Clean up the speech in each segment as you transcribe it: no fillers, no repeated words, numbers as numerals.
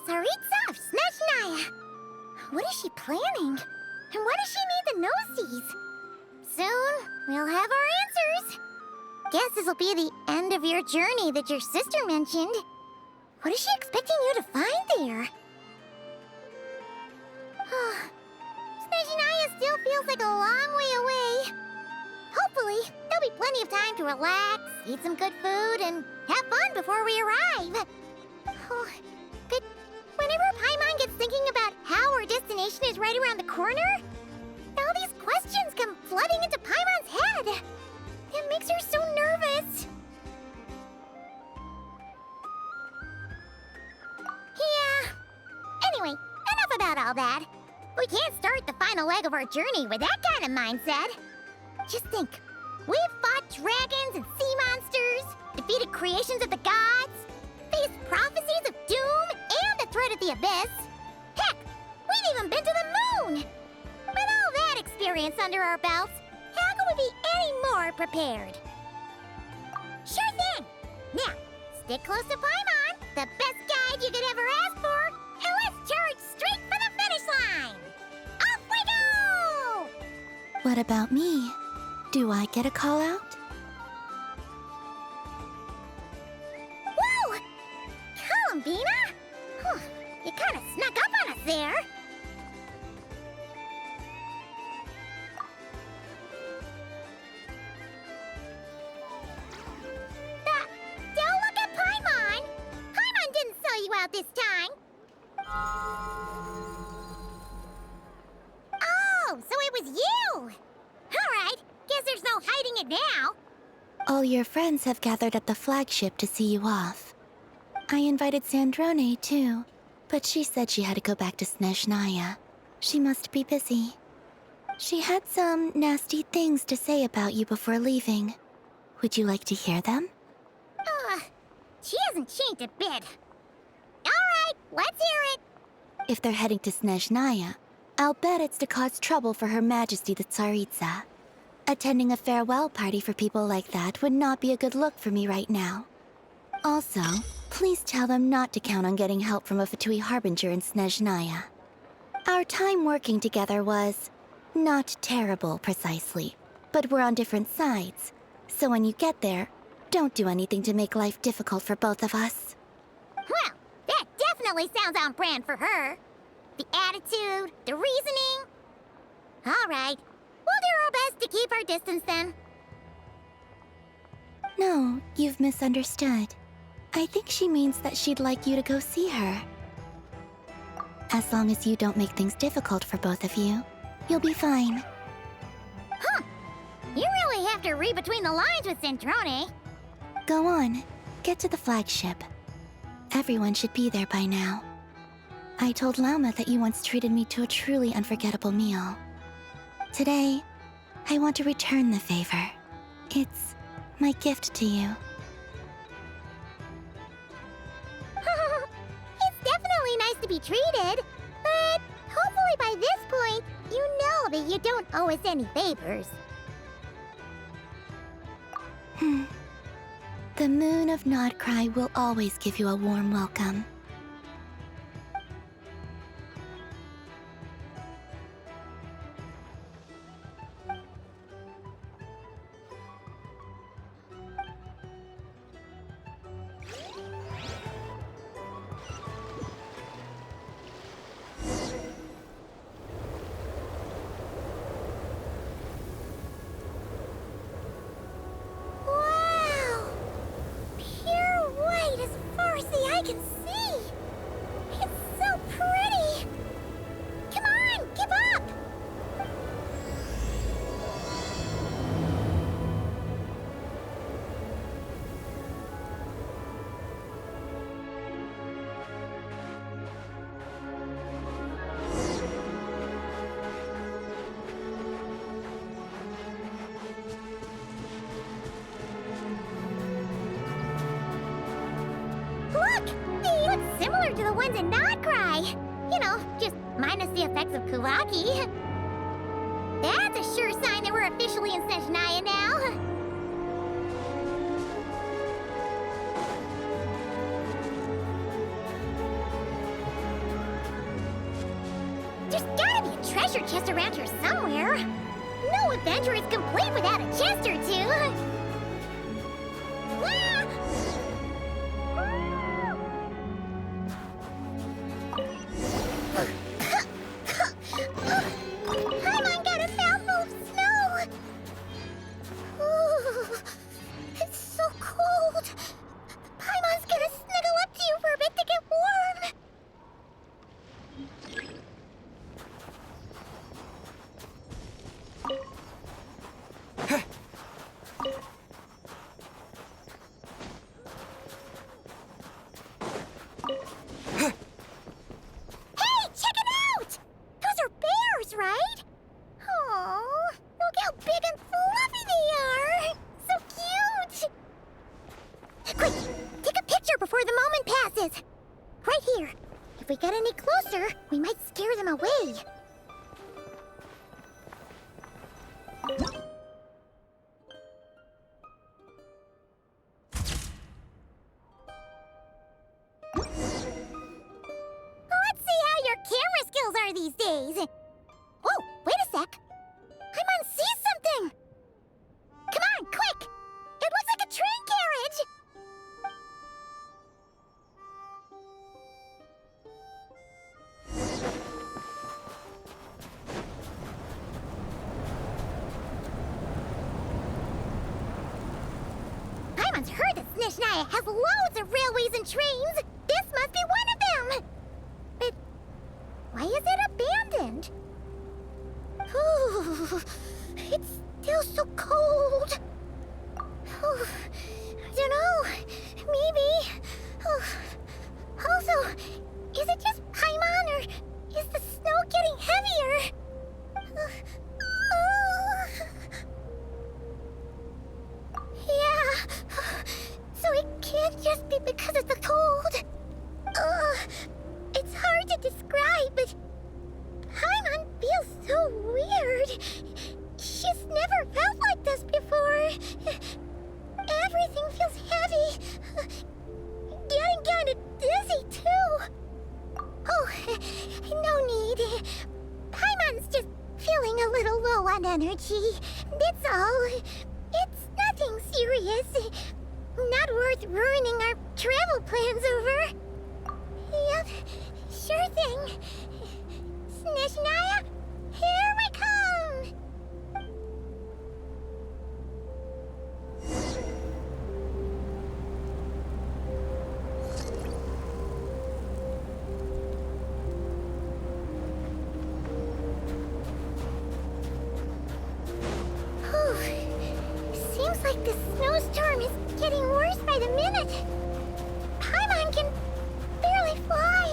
Tsaritsa of Snezhnaya. What is she planning? And why does she need the gnosies? Soon, we'll have our answers. Guess this'll be the end of your journey that your sister mentioned. What is she expecting you to find there? Snezhnaya still feels like a long way away. Hopefully, there'll be plenty of time to relax, eat some good food, and have fun before we arrive. Oh, but whenever Paimon gets thinking about how our destination is right around the corner, all these questions come flooding into Paimon's head. It makes her so nervous. Yeah. Anyway, enough about all that. We can't start the final leg of our journey with that kind of mindset. Just think. We've fought dragons and sea monsters, defeated creations of the gods, faced prophecies of doom and the threat of the abyss. Heck, we've even been to the moon! With all that experience under our belts, how can we be any more prepared? Sure thing! Now, stick close to Paimon, the best guide you could ever ask for, and let's charge straight for the finish line! Off we go! What about me? Do I get a call out? Whoa! Columbina? Huh, you kind of snuck up on us there. Don't look at Paimon! Paimon didn't sell you out this time. Oh, so it was you! All right, guess there's no hiding it now. All your friends have gathered at the flagship to see you off. I invited Sandrone too, but she said she had to go back to Snezhnaya. She must be busy. She had some nasty things to say about you before leaving. Would you like to hear them? She hasn't changed a bit. All right, let's hear it. If they're heading to Snezhnaya, I'll bet it's to cause trouble for Her Majesty the Tsaritsa. Attending a farewell party for people like that would not be a good look for me right now. Also, please tell them not to count on getting help from a Fatui Harbinger in Snezhnaya. Our time working together was not terrible, precisely, but we're on different sides. So when you get there, don't do anything to make life difficult for both of us. Well, that definitely sounds on brand for her. The attitude, the reasoning. All right, we'll do our best to keep our distance then. No, you've misunderstood. I think she means that she'd like you to go see her. As long as you don't make things difficult for both of you, you'll be fine. Huh. You really have to read between the lines with Sandrone. Go on, get to the flagship. Everyone should be there by now. I told Lauma that you once treated me to a truly unforgettable meal. Today, I want to return the favor. It's my gift to you. It's definitely nice to be treated, but hopefully by this point, you know that you don't owe us any favors. The moon of Nodcry will always give you a warm welcome. Wow! Pure white as far as the eye can see! It's so pretty! Come on, keep up! Look! They look similar to the ones in Nodcry. You know, just minus the effects of Kuvaki. That's a sure sign that we're officially in Snezhnaya now. treasure chest around here somewhere. No adventure is complete without a chest or two. Ah! Paimon got a mouthful of snow. Ooh, it's so cold. Paimon's gonna snuggle up to you for a bit to get warm. Hey, check it out! Those are bears, right? Oh, look how big and fluffy they are! So cute! Quick, take a picture before the moment passes. Right here. If we get any closer, we might scare them away. Let's see how your camera skills are these days. Oh, wait a sec. Paimon sees something. Come on, quick! It looks like a train carriage. Paimon's heard that Snezhnaya has loads of railways and trains. This must be one of them. But why is it abandoned? Ooh, it's still so cold. Ooh, I don't know. Maybe. Also, is it just Paimon or is the snow getting heavier? Yeah. So it can't just be because of the cold. It's hard to describe, but Paimon feels so weird. She's never felt like this before. Everything feels heavy. Getting kind of dizzy, too. Oh, no need. Paimon's just feeling a little low on energy. That's all. It's nothing serious. Not worth ruining our travel plans over. Yep, sure thing. Snezhnaya, here we come! Seems like the snowstorm is getting worse by the minute. Paimon can barely fly.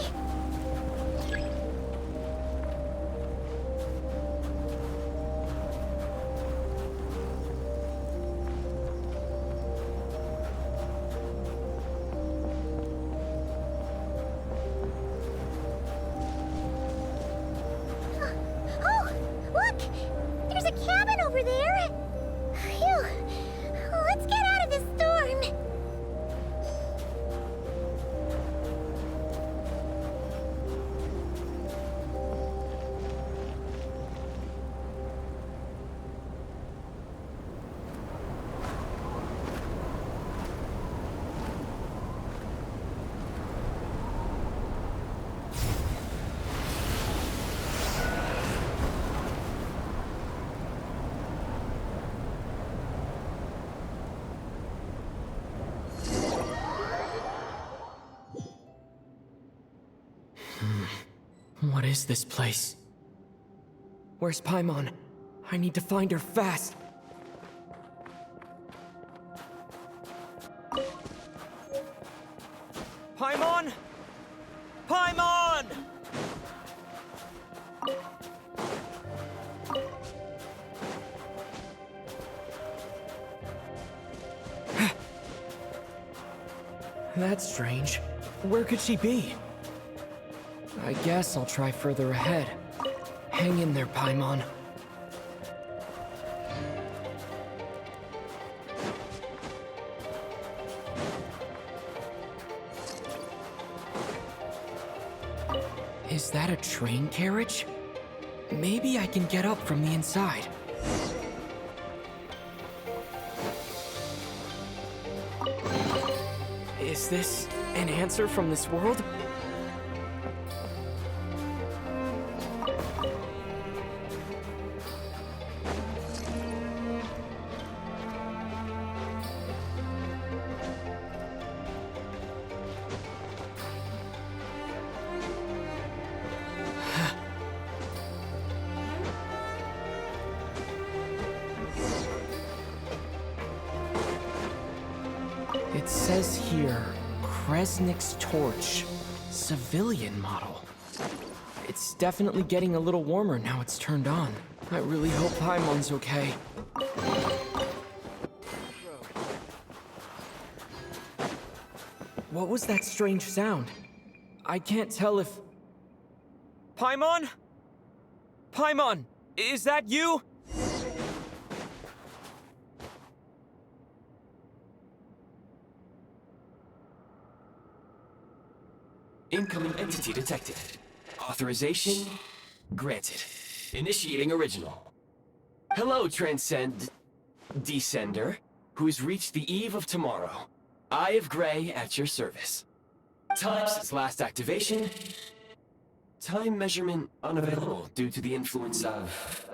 Oh, look! There's a cabin over there. Phew. Let's get out of this storm. What is this place? Where's Paimon? I need to find her fast. Paimon! Paimon! That's strange. Where could she be? I guess I'll try further ahead. Hang in there, Paimon. Is that a train carriage? Maybe I can get up from the inside. Is this an answer from this world? It says here, Kresnik's torch, civilian model. It's definitely getting a little warmer now it's turned on. I really hope Paimon's okay. What was that strange sound? I can't tell if... Paimon? Paimon, is that you? Incoming entity detected. Authorization granted. Initiating original. Hello, Descender, who's reached the eve of tomorrow. Eye of Grey at your service. Time since last activation. Time measurement unavailable due to the influence of...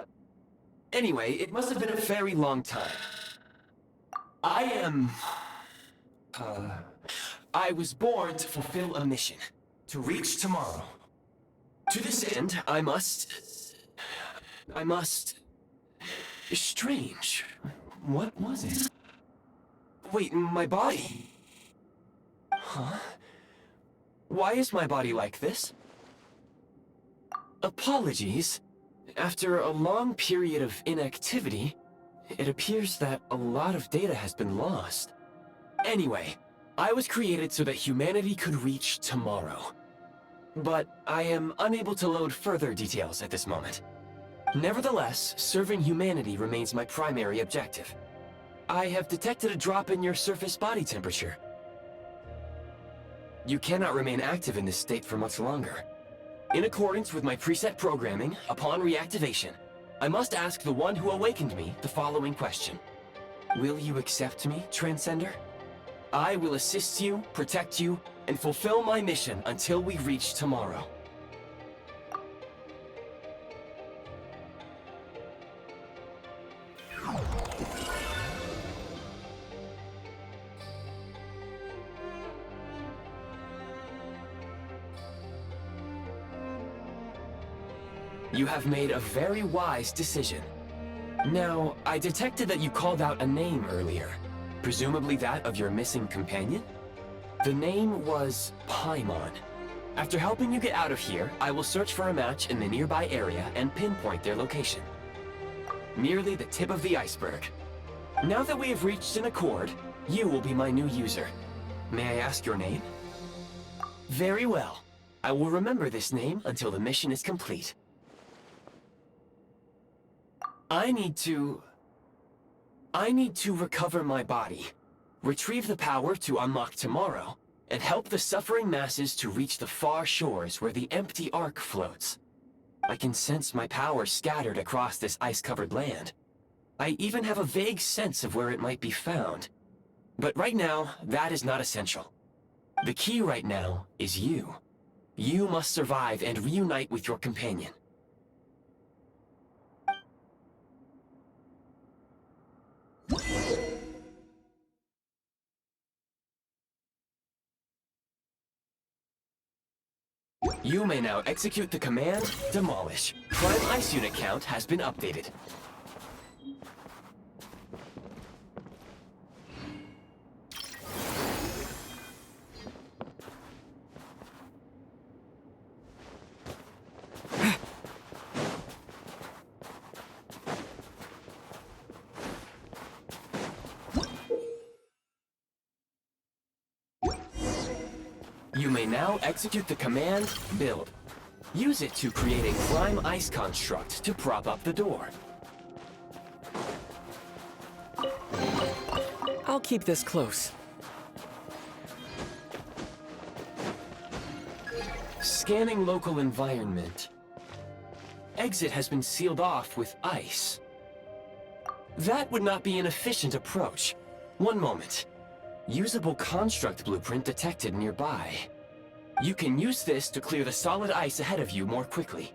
Anyway, it must have been a very long time. I was born to fulfill a mission. To reach tomorrow. To this end, I must... Strange. What was it? Wait, my body? Huh? Why is my body like this? Apologies. After a long period of inactivity, it appears that a lot of data has been lost. Anyway, I was created so that humanity could reach tomorrow. But I am unable to load further details at this moment. Nevertheless, serving humanity remains my primary objective. I have detected a drop in your surface body temperature. You cannot remain active in this state for much longer. In accordance with my preset programming, upon reactivation, I must ask the one who awakened me the following question. Will you accept me, Transcender? I will assist you, protect you, and fulfill my mission until we reach tomorrow. You have made a very wise decision. Now, I detected that you called out a name earlier. Presumably that of your missing companion? The name was Paimon. After helping you get out of here, I will search for a match in the nearby area and pinpoint their location. Merely the tip of the iceberg. Now that we have reached an accord, you will be my new user. May I ask your name? Very well. I will remember this name until the mission is complete. I need to recover my body, retrieve the power to unlock tomorrow, and help the suffering masses to reach the far shores where the empty Ark floats. I can sense my power scattered across this ice-covered land. I even have a vague sense of where it might be found. But right now, that is not essential. The key right now is you. You must survive and reunite with your companion. You may now execute the command, Demolish. Prime Ice Unit count has been updated. You may now execute the command, Build. Use it to create a prime ice construct to prop up the door. I'll keep this close. Scanning local environment. exit has been sealed off with ice. That would not be an efficient approach. One moment. Usable construct blueprint detected nearby. You can use this to clear the solid ice ahead of you more quickly.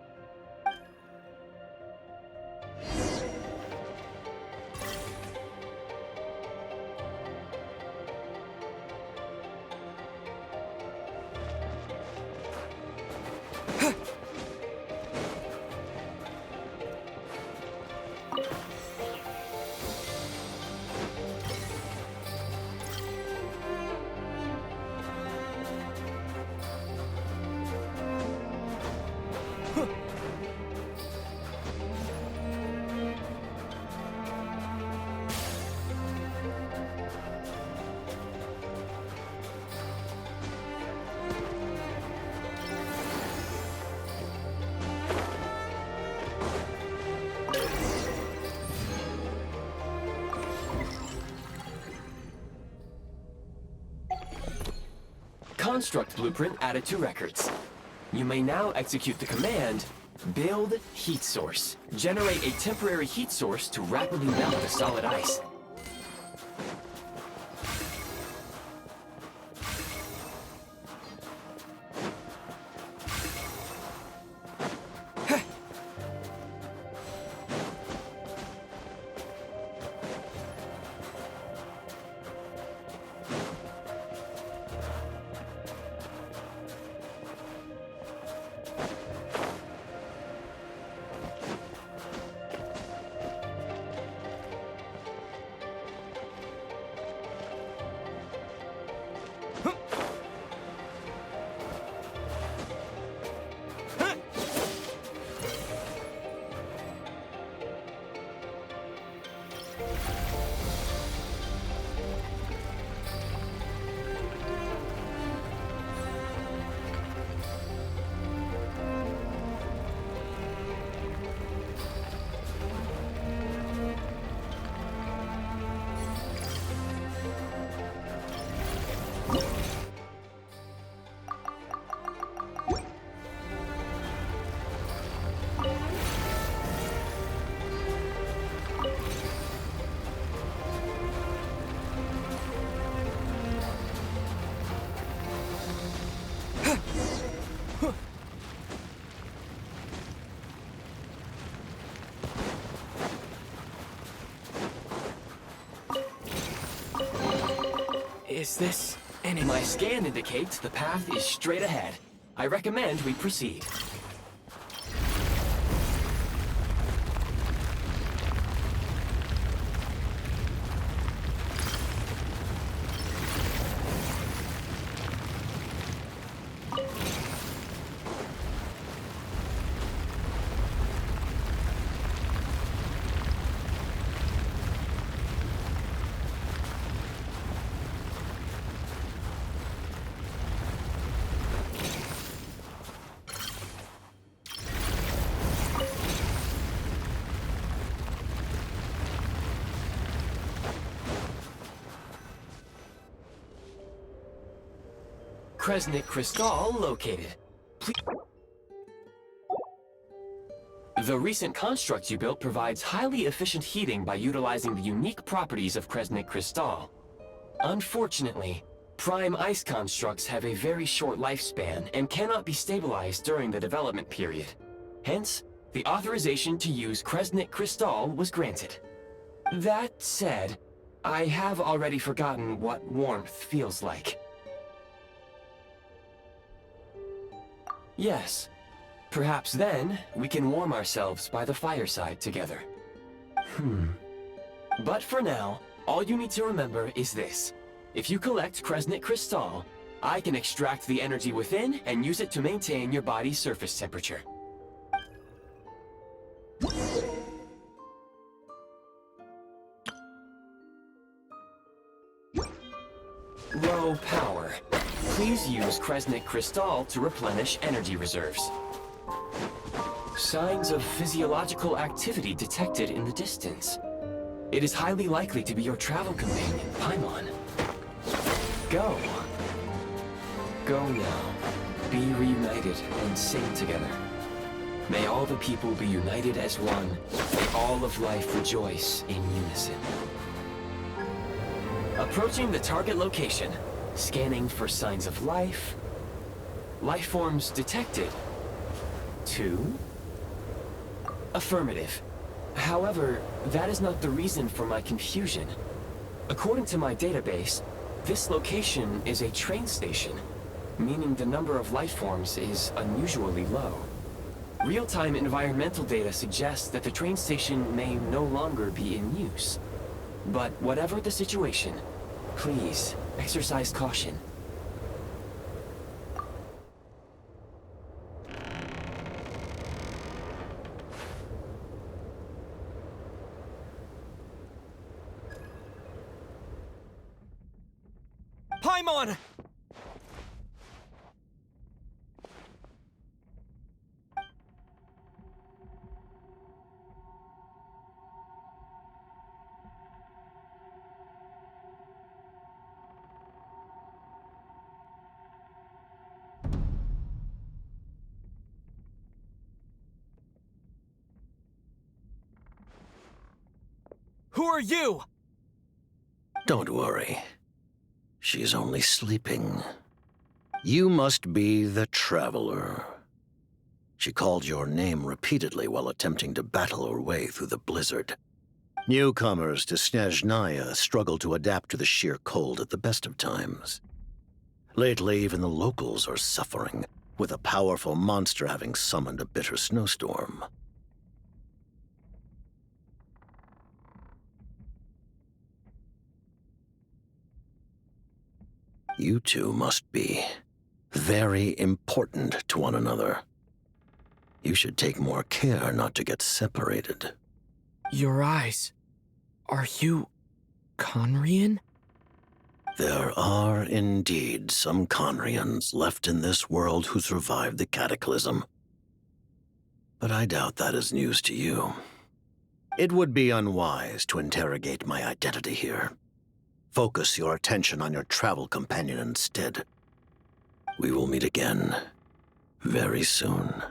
Construct blueprint added to records. You may now execute the command, build heat source. Generate a temporary heat source to rapidly melt the solid ice. Is this My scan indicates the path is straight ahead. I recommend we proceed. Kresnik Crystal located. The recent construct you built provides highly efficient heating by utilizing the unique properties of Kresnik Crystal. Unfortunately, prime ice constructs have a very short lifespan and cannot be stabilized during the development period. Hence, the authorization to use Kresnik Crystal was granted. That said, I have already forgotten what warmth feels like. Yes. Perhaps then, we can warm ourselves by the fireside together. But for now, all you need to remember is this. If you collect Kresnik Crystal, I can extract the energy within and use it to maintain your body's surface temperature. Low power. Please use Kresnik Crystal to replenish energy reserves. Signs of physiological activity detected in the distance. It is highly likely to be your travel companion, Paimon. Go. Go now. Be reunited and sing together. May all the people be united as one. May all of life rejoice in unison. Approaching the target location. Scanning for signs of life. Life forms detected. 2. Affirmative. However, that is not the reason for my confusion. According to my database, this location is a train station, meaning the number of life forms is unusually low. Real-time environmental data suggests that the train station may no longer be in use. But whatever the situation, please exercise caution. Paimon! Who are you? Don't worry. She's only sleeping. You must be the Traveler. She called your name repeatedly while attempting to battle her way through the blizzard. Newcomers to Snezhnaya struggle to adapt to the sheer cold at the best of times. Lately, even the locals are suffering, with a powerful monster having summoned a bitter snowstorm. You two must be very important to one another. You should take more care not to get separated. Your eyes. Are you Conrian? There are indeed some Conrians left in this world who survived the cataclysm. But I doubt that is news to you. It would be unwise to interrogate my identity here. Focus your attention on your travel companion instead. We will meet again very soon.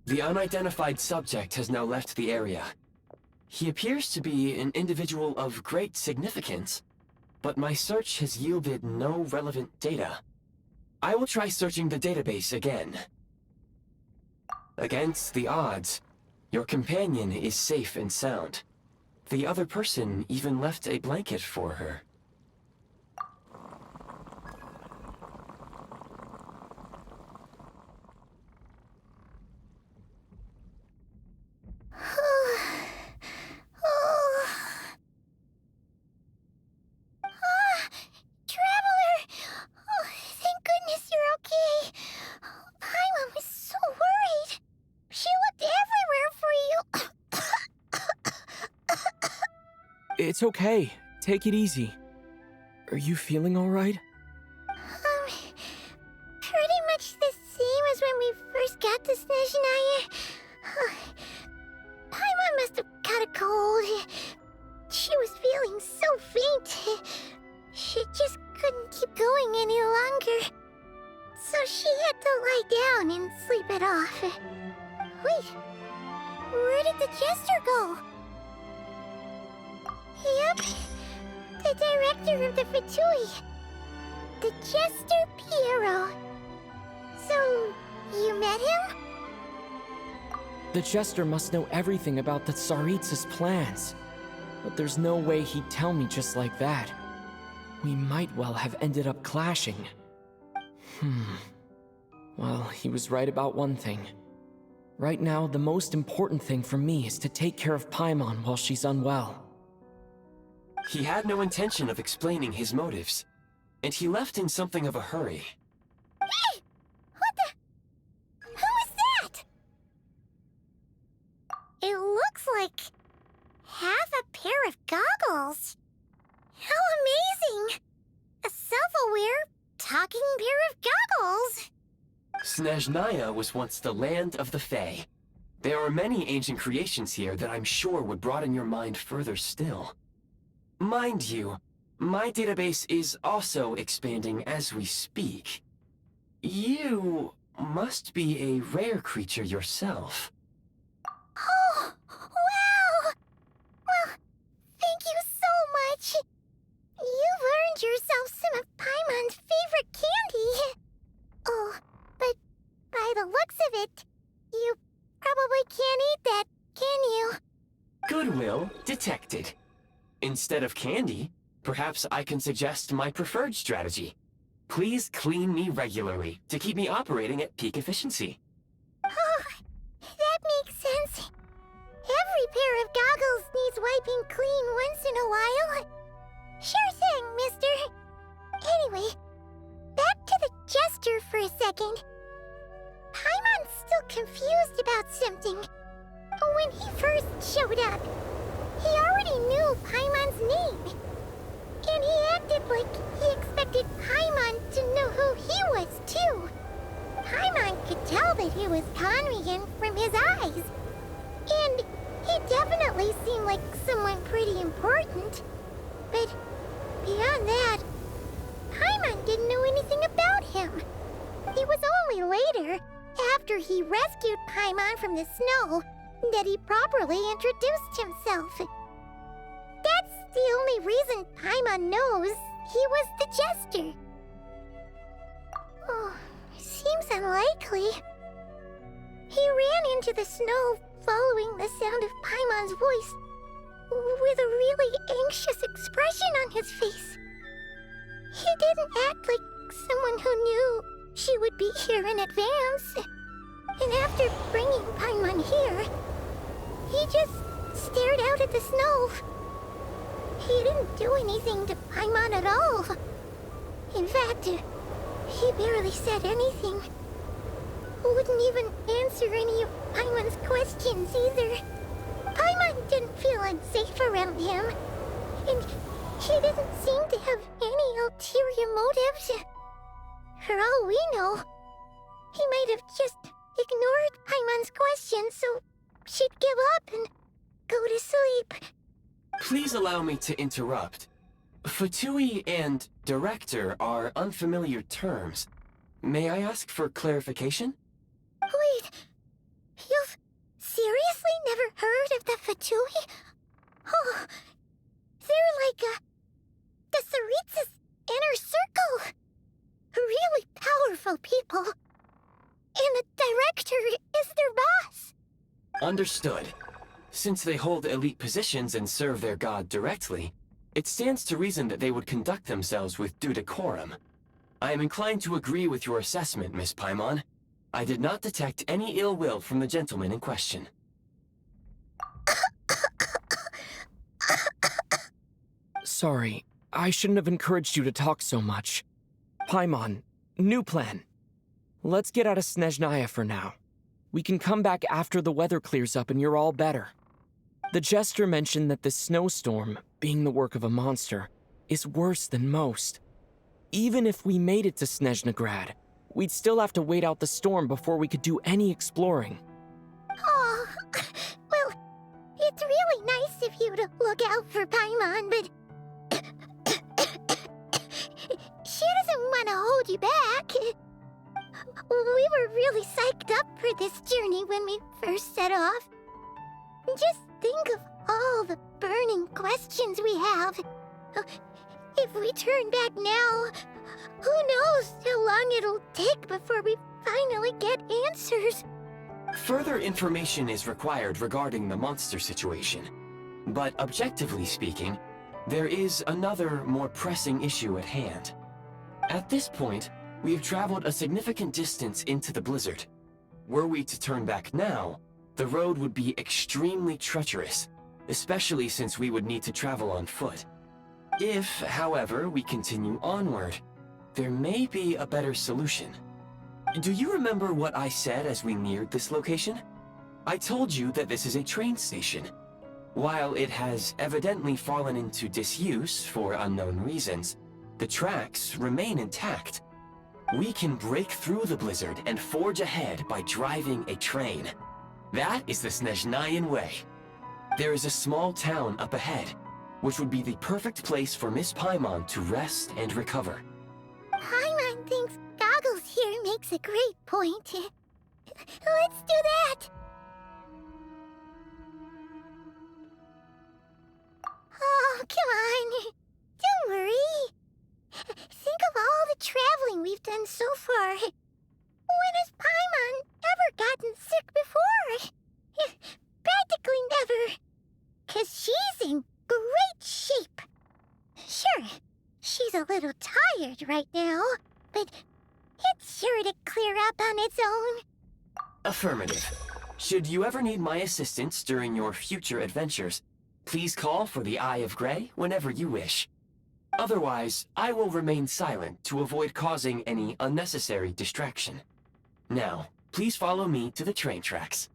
The unidentified subject has now left the area. He appears to be an individual of great significance, but my search has yielded no relevant data. I will try searching the database again. Against the odds, your companion is safe and sound. The other person even left a blanket for her. Traveler! Oh, thank goodness you're okay. Paimon was so worried. She looked everywhere for you. It's okay. Take it easy. Are you feeling all right? Pretty much the same as when we first got to Snezhnaya. Paimon must have caught a cold. She was feeling so faint. She just couldn't keep going any longer. So she had to lie down and sleep it off. Wait, where did the jester go? Yep, the director of the VII. The Jester Piero. So, you met him? The Jester must know everything about the Tsaritsa's plans. But there's no way he'd tell me just like that. We might well have ended up clashing. Well, he was right about one thing. Right now, the most important thing for me is to take care of Paimon while she's unwell. He had no intention of explaining his motives, and he left in something of a hurry. Hey! What the... Who is that? It looks like... half a pair of goggles. How amazing! A self-aware, talking pair of goggles! Snezhnaya was once the land of the Fae. There are many ancient creations here that I'm sure would broaden your mind further still. Mind you, my database is also expanding as we speak. You must be a rare creature yourself. Oh, wow! Well, thank you so much. You've earned yourself some of Paimon's favorite candy. Oh, but by the looks of it, you probably can't eat that, can you? Goodwill detected. Instead of candy, perhaps I can suggest my preferred strategy. Please clean me regularly to keep me operating at peak efficiency. Oh, that makes sense. Every pair of goggles needs wiping clean once in a while. Sure thing, mister. Anyway, back to the jester for a second. Paimon's still confused about something. When he first showed up, he already knew Paimon's name. And he acted like he expected Paimon to know who he was, too. Paimon could tell that he was Conrian from his eyes. And he definitely seemed like someone pretty important. But beyond that, Paimon didn't know anything about him. It was only later, after he rescued Paimon from the snow, that he properly introduced himself. That's the only reason Paimon knows he was the jester. Oh, seems unlikely. He ran into the snow following the sound of Paimon's voice, with a really anxious expression on his face. He didn't act like someone who knew she would be here in advance. And after bringing Paimon here, he just stared out at the snow. He didn't do anything to Paimon at all. In fact, he barely said anything. Wouldn't even answer any of Paimon's questions either. Paimon didn't feel unsafe around him, and he didn't seem to have any ulterior motives. For all we know, he might have just ignored Paimon's questions so she'd give up and go to sleep. Please allow me to interrupt. Fatui and director are unfamiliar terms. May I ask for clarification? Wait, you've seriously never heard of the Fatui? Oh, they're like the Tsaritsa's inner circle. Really powerful people. And the director is their boss. Understood. Since they hold elite positions and serve their god directly, it stands to reason that they would conduct themselves with due decorum. I am inclined to agree with your assessment, Miss Paimon. I did not detect any ill will from the gentleman in question. Sorry, I shouldn't have encouraged you to talk so much. Paimon, new plan. Let's get out of Snezhnaya for now. We can come back after the weather clears up and you're all better. The jester mentioned that this snowstorm, being the work of a monster, is worse than most. Even if we made it to Snezhnagrad, we'd still have to wait out the storm before we could do any exploring. Oh, well, it's really nice of you to look out for Paimon, but she doesn't want to hold you back. We were really psyched up for this journey when we first set off. Just think of all the burning questions we have. If we turn back now, who knows how long it'll take before we finally get answers. Further information is required regarding the monster situation. But objectively speaking, there is another, more pressing issue at hand. At this point, we have traveled a significant distance into the blizzard. Were we to turn back now, the road would be extremely treacherous, especially since we would need to travel on foot. If, however, we continue onward, there may be a better solution. Do you remember what I said as we neared this location? I told you that this is a train station. While it has evidently fallen into disuse for unknown reasons, the tracks remain intact. We can break through the blizzard and forge ahead by driving a train. That is the Snezhnayan way. There is a small town up ahead. which would be the perfect place for Miss Paimon to rest and recover. Paimon thinks Goggles here makes a great point. Let's do that! Oh, come on. Don't worry. Think of all the traveling we've done so far. When has Paimon ever gotten sick before? Practically never. 'Cause she's in great shape. Sure, she's a little tired right now, but it's sure to clear up on its own. Affirmative. Should you ever need my assistance during your future adventures, please call for the Eye of Grey whenever you wish. Otherwise, I will remain silent to avoid causing any unnecessary distraction. Now, please follow me to the train tracks.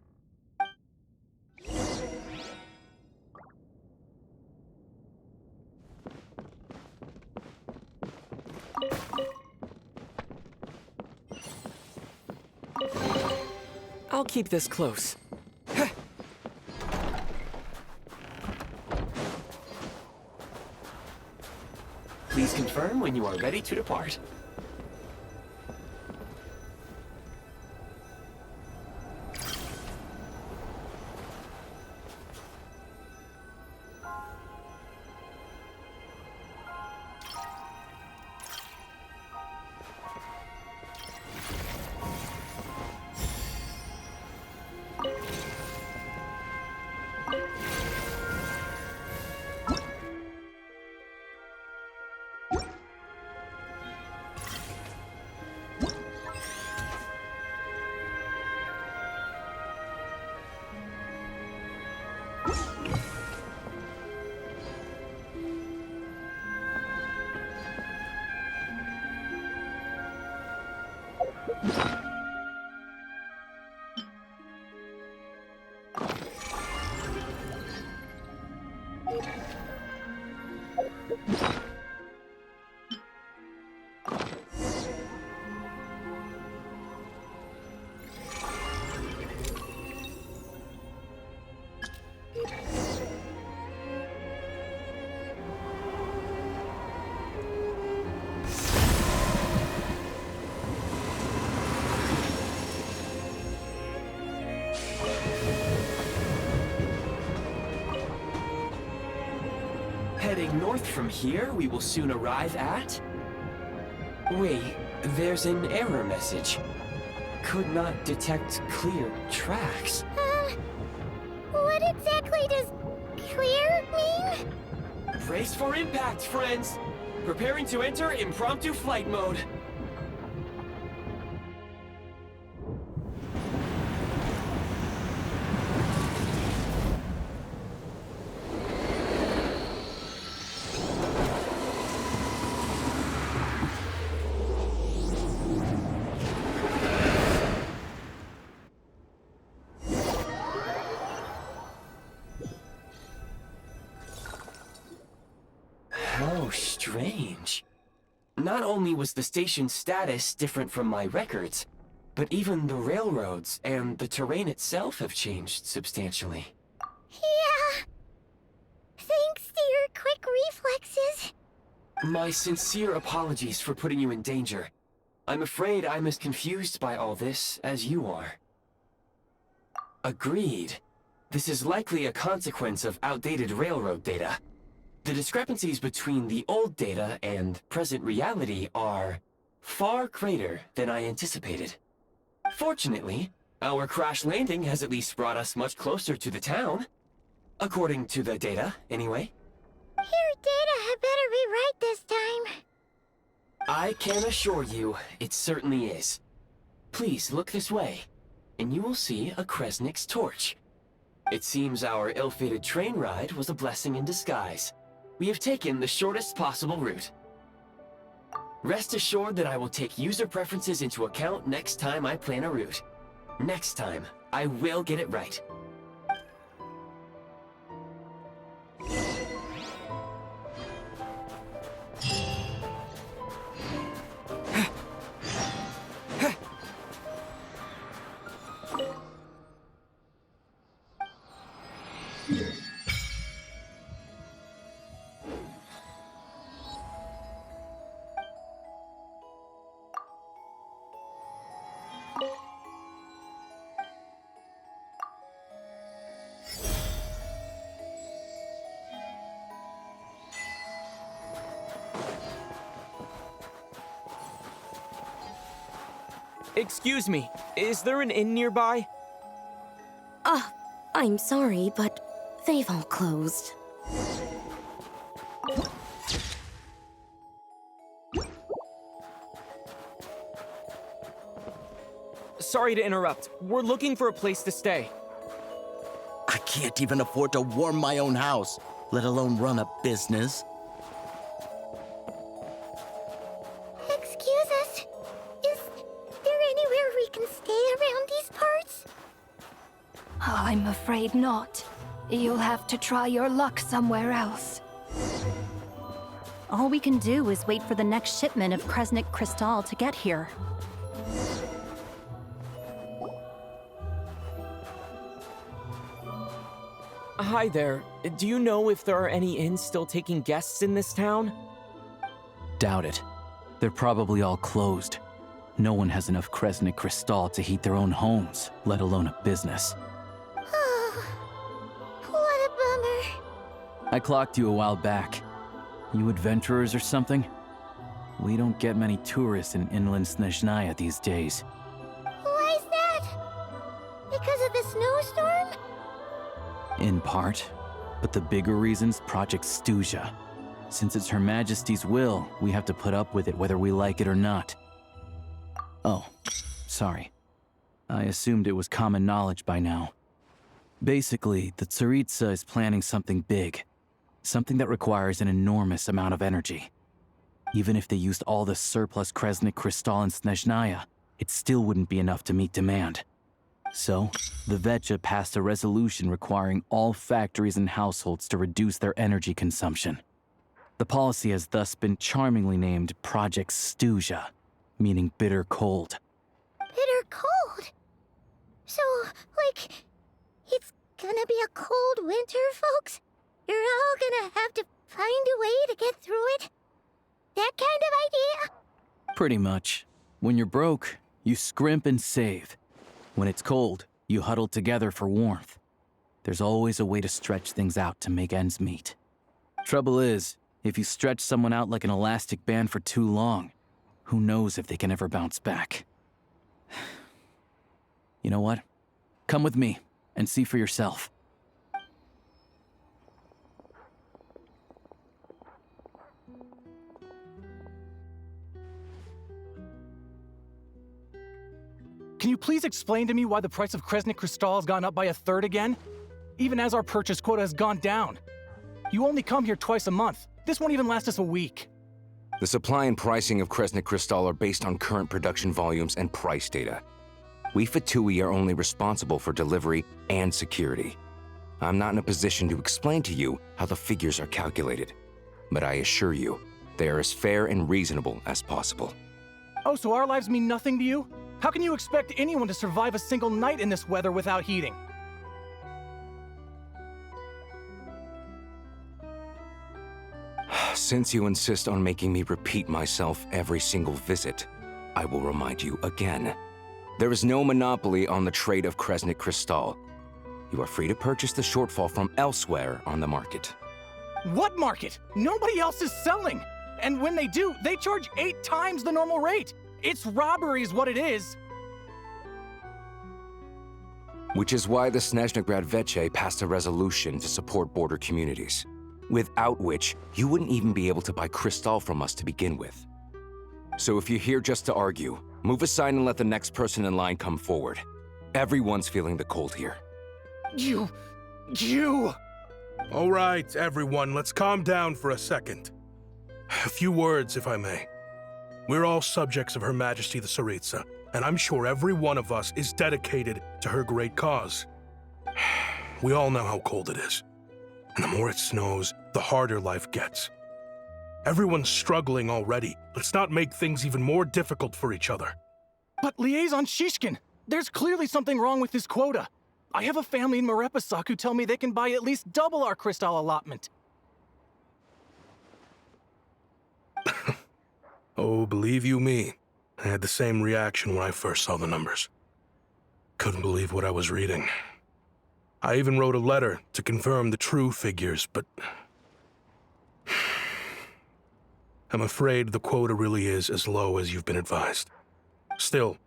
I'll keep this close. Please confirm when you are ready to depart. Heading north from here, we will soon arrive at... Wait, there's an error message. Could not detect clear tracks. What exactly does clear mean? Brace for impact, friends! Preparing to enter impromptu flight mode. How strange. Not only was the station's status different from my records, but even the railroads and the terrain itself have changed substantially. Yeah. Thanks to your quick reflexes. My sincere apologies for putting you in danger. I'm afraid I'm as confused by all this as you are. Agreed. This is likely a consequence of outdated railroad data. The discrepancies between the old data and present reality are far greater than I anticipated. Fortunately, our crash landing has at least brought us much closer to the town. According to the data, anyway. Your data had better be right this time. I can assure you, it certainly is. Please look this way, and you will see a Kresnik's torch. It seems our ill-fated train ride was a blessing in disguise. We have taken the shortest possible route. Rest assured that I will take user preferences into account next time I plan a route. Next time, I will get it right. Excuse me, is there an inn nearby? I'm sorry, but they've all closed. Sorry to interrupt. We're looking for a place to stay. I can't even afford to warm my own house, let alone run a business. Excuse us. Is there anywhere we can stay around these parts? I'm afraid not. You'll have to try your luck somewhere else. All we can do is wait for the next shipment of Kresnik Crystal to get here. Hi there. Do you know if there are any inns still taking guests in this town? Doubt it. They're probably all closed. No one has enough Kresnik Crystal to heat their own homes, let alone a business. What a bummer. I clocked you a while back. You adventurers or something? We don't get many tourists in inland Snezhnaya these days. Why is that? Because of the snowstorm? In part, but the bigger reason's Project Snezhnaya. Since it's Her Majesty's will, we have to put up with it whether we like it or not. Oh, sorry. I assumed it was common knowledge by now. Basically, the Tsaritsa is planning something big. Something that requires an enormous amount of energy. Even if they used all the surplus Kresnik Crystal in Snezhnaya, it still wouldn't be enough to meet demand. So, the VII passed a resolution requiring all factories and households to reduce their energy consumption. The policy has thus been charmingly named Project Snezhnaya, meaning bitter cold. Bitter cold? So, like, it's gonna be a cold winter, folks? You're all gonna have to find a way to get through it? That kind of idea? Pretty much. When you're broke, you scrimp and save. When it's cold, you huddle together for warmth. There's always a way to stretch things out to make ends meet. Trouble is, if you stretch someone out like an elastic band for too long, who knows if they can ever bounce back. You know what? Come with me and see for yourself. Can you please explain to me why the price of Kresnik Crystal has gone up by 1/3 again? Even as our purchase quota has gone down. You only come here twice a month. This won't even last us a week. The supply and pricing of Kresnik Crystal are based on current production volumes and price data. We Fatui are only responsible for delivery and security. I'm not in a position to explain to you how the figures are calculated, but I assure you, they are as fair and reasonable as possible. Oh, so our lives mean nothing to you? How can you expect anyone to survive a single night in this weather without heating? Since you insist on making me repeat myself every single visit, I will remind you again. There is no monopoly on the trade of Kresnik Crystal. You are free to purchase the shortfall from elsewhere on the market. What market? Nobody else is selling! And when they do, they charge 8 times the normal rate! It's robbery is what it is! Which is why the Snezhnaya VII passed a resolution to support border communities, without which you wouldn't even be able to buy crystal from us to begin with. So if you're here just to argue, move aside and let the next person in line come forward. Everyone's feeling the cold here. You... All right, everyone, let's calm down for a second. A few words, if I may. We're all subjects of Her Majesty the Tsaritsa, and I'm sure every one of us is dedicated to her great cause. We all know how cold it is, and the more it snows, the harder life gets. Everyone's struggling already. Let's not make things even more difficult for each other. But Liaison Shishkin, there's clearly something wrong with this quota. I have a family in Marepasak who tell me they can buy at least double our crystal allotment. Oh, believe you me, I had the same reaction when I first saw the numbers. Couldn't believe what I was reading. I even wrote a letter to confirm the true figures, but I'm afraid the quota really is as low as you've been advised. Still,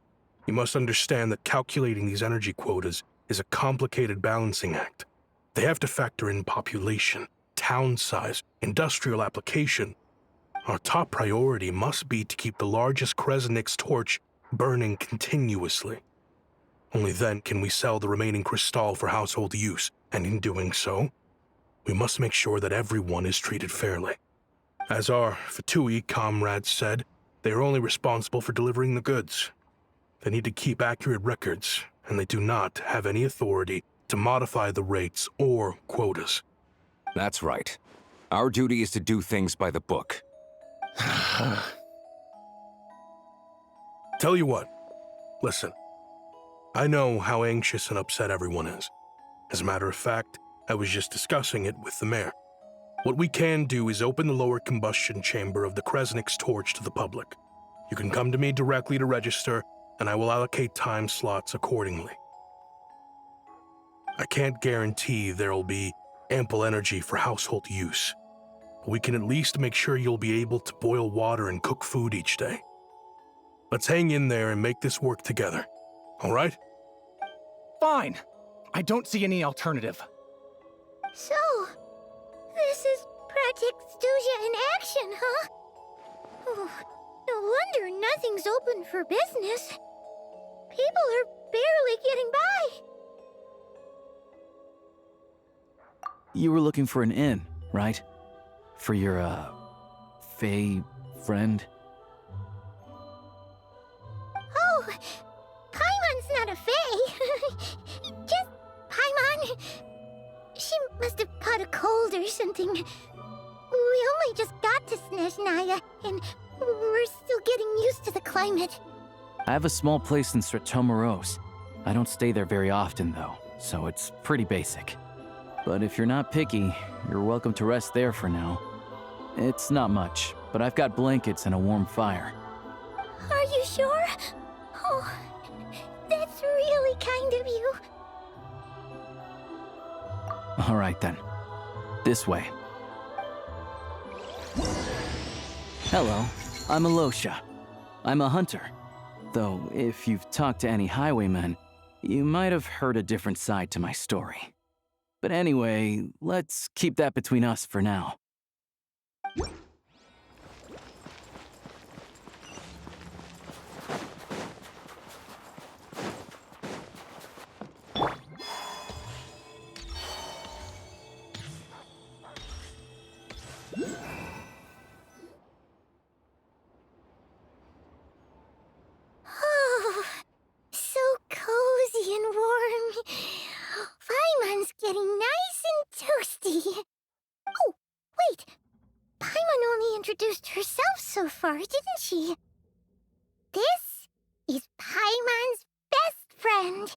You must understand that calculating these energy quotas is a complicated balancing act. They have to factor in population, town size, industrial application. Our top priority must be to keep the largest Kresnik's torch burning continuously. Only then can we sell the remaining crystal for household use, and in doing so, we must make sure that everyone is treated fairly. As our Fatui comrades said, they are only responsible for delivering the goods. They need to keep accurate records, and they do not have any authority to modify the rates or quotas. That's right. Our duty is to do things by the book. Tell you what, listen. I know how anxious and upset everyone is. As a matter of fact, I was just discussing it with the mayor. What we can do is open the lower combustion chamber of the Kresnik's torch to the public. You can come to me directly to register, and I will allocate time slots accordingly. I can't guarantee there'll be ample energy for household use, but we can at least make sure you'll be able to boil water and cook food each day. Let's hang in there and make this work together, all right? Fine. I don't see any alternative. So, this is Project Snezhnaya in action, huh? Oh, no wonder nothing's open for business. People are barely getting by. You were looking for an inn, right? For your, Fae friend? Oh, Paimon's not a fae. Just Paimon. She must have caught a cold or something. We only just got to Snezhnaya, and we're still getting used to the climate. I have a small place in Stratomaros. I don't stay there very often, though, so it's pretty basic. But if you're not picky, you're welcome to rest there for now. It's not much, but I've got blankets and a warm fire. Are you sure? Oh, that's really kind of you. All right, then. This way. Hello, I'm Alosha. I'm a hunter. Though, if you've talked to any highwaymen, you might have heard a different side to my story. But anyway, let's keep that between us for now. Oh, so cozy and warm. Paimon's getting nice and toasty. Oh, wait. Paimon only introduced herself so far, didn't she? This is Paimon's best friend,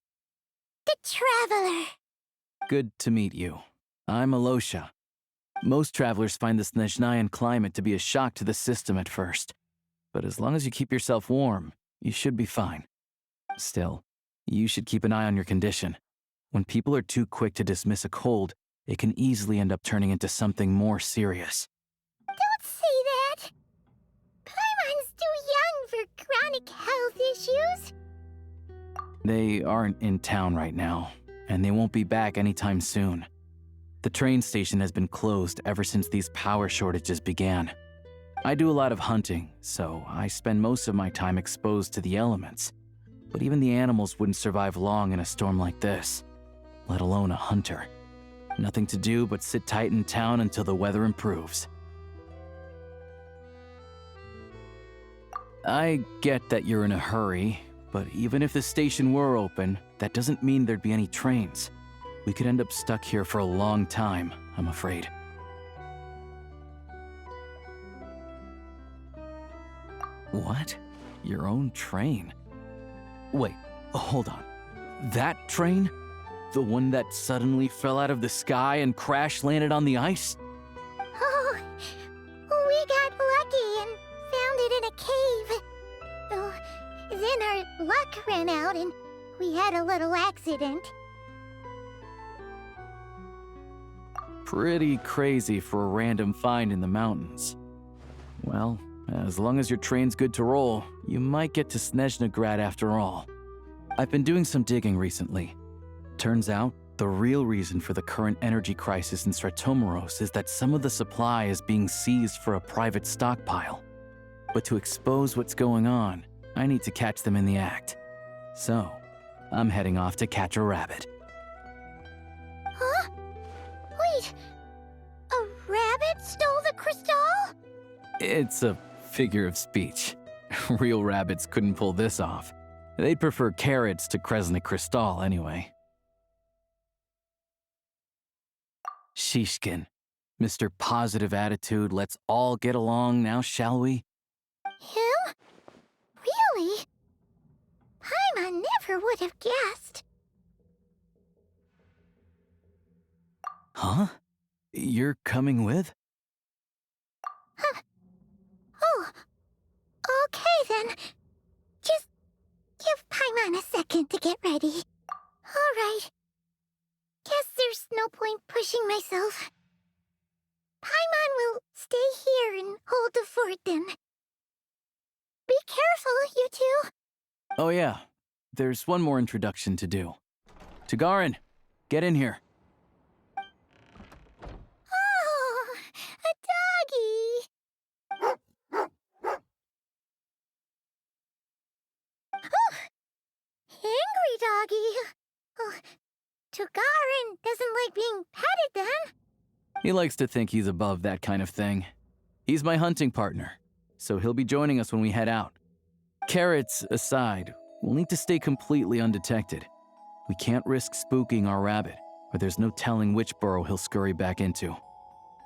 the Traveler. Good to meet you. I'm Alosha. Most travelers find the Snezhnayan climate to be a shock to the system at first. But as long as you keep yourself warm, you should be fine. Still, you should keep an eye on your condition. When people are too quick to dismiss a cold, it can easily end up turning into something more serious. Don't say that. Paimon's too young for chronic health issues. They aren't in town right now, and they won't be back anytime soon. The train station has been closed ever since these power shortages began. I do a lot of hunting, so I spend most of my time exposed to the elements. But even the animals wouldn't survive long in a storm like this, let alone a hunter. Nothing to do but sit tight in town until the weather improves. I get that you're in a hurry, but even if the station were open, that doesn't mean there'd be any trains. We could end up stuck here for a long time, I'm afraid. What? Your own train? Wait, hold on. That train? The one that suddenly fell out of the sky and crash-landed on the ice? Oh, we got lucky and found it in a cave. Oh, then our luck ran out and we had a little accident. Pretty crazy for a random find in the mountains. Well, As long as your train's good to roll, you might get to Snezhnaya after all. I've been doing some digging recently. Turns out, the real reason for the current energy crisis in Stratomeros is that some of the supply is being seized for a private stockpile. But to expose what's going on, I need to catch them in the act. So, I'm heading off to catch a rabbit. Huh? Wait, a rabbit stole the crystal? It's a figure of speech. Real rabbits couldn't pull this off. They'd prefer carrots to Kresnik Crystal anyway. Shishkin, Mr. Positive Attitude, let's all get along now, shall we? Him? Really? Paimon never would have guessed. Huh? You're coming with? Huh. Oh, okay then. Just give Paimon a second to get ready. All right. Guess there's no point pushing myself. Paimon will stay here and hold the fort then. Be careful, you two. Oh yeah, there's one more introduction to do. Tagarin, get in here. Oh, a doggy. Oh, angry doggy. Oh, Tagarin doesn't like being petted then. He likes to think he's above that kind of thing. He's my hunting partner, so he'll be joining us when we head out. Carrots aside, we'll need to stay completely undetected. We can't risk spooking our rabbit, or there's no telling which burrow he'll scurry back into.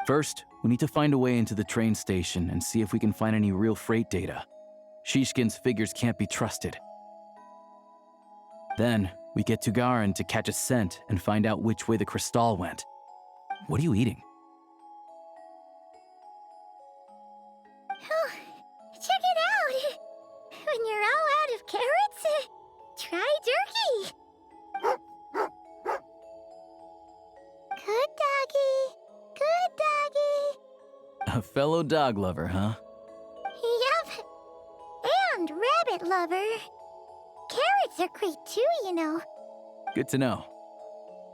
First, we need to find a way into the train station and see if we can find any real freight data. Shishkin's figures can't be trusted. Then, we get Tagarin to catch a scent and find out which way the crystal went. What are you eating? Oh, check it out. When you're all out of carrots, try turkey. Good doggy. Good doggy. A fellow dog lover, huh? Yup. And rabbit lover. Carrots are great too, you know. Good to know.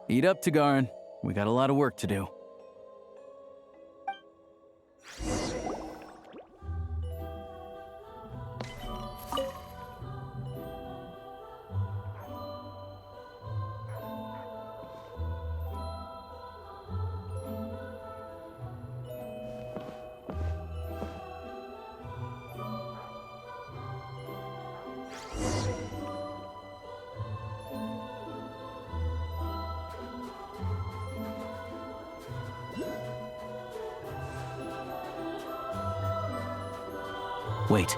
Eat up, Tagarin. We got a lot of work to do. Wait.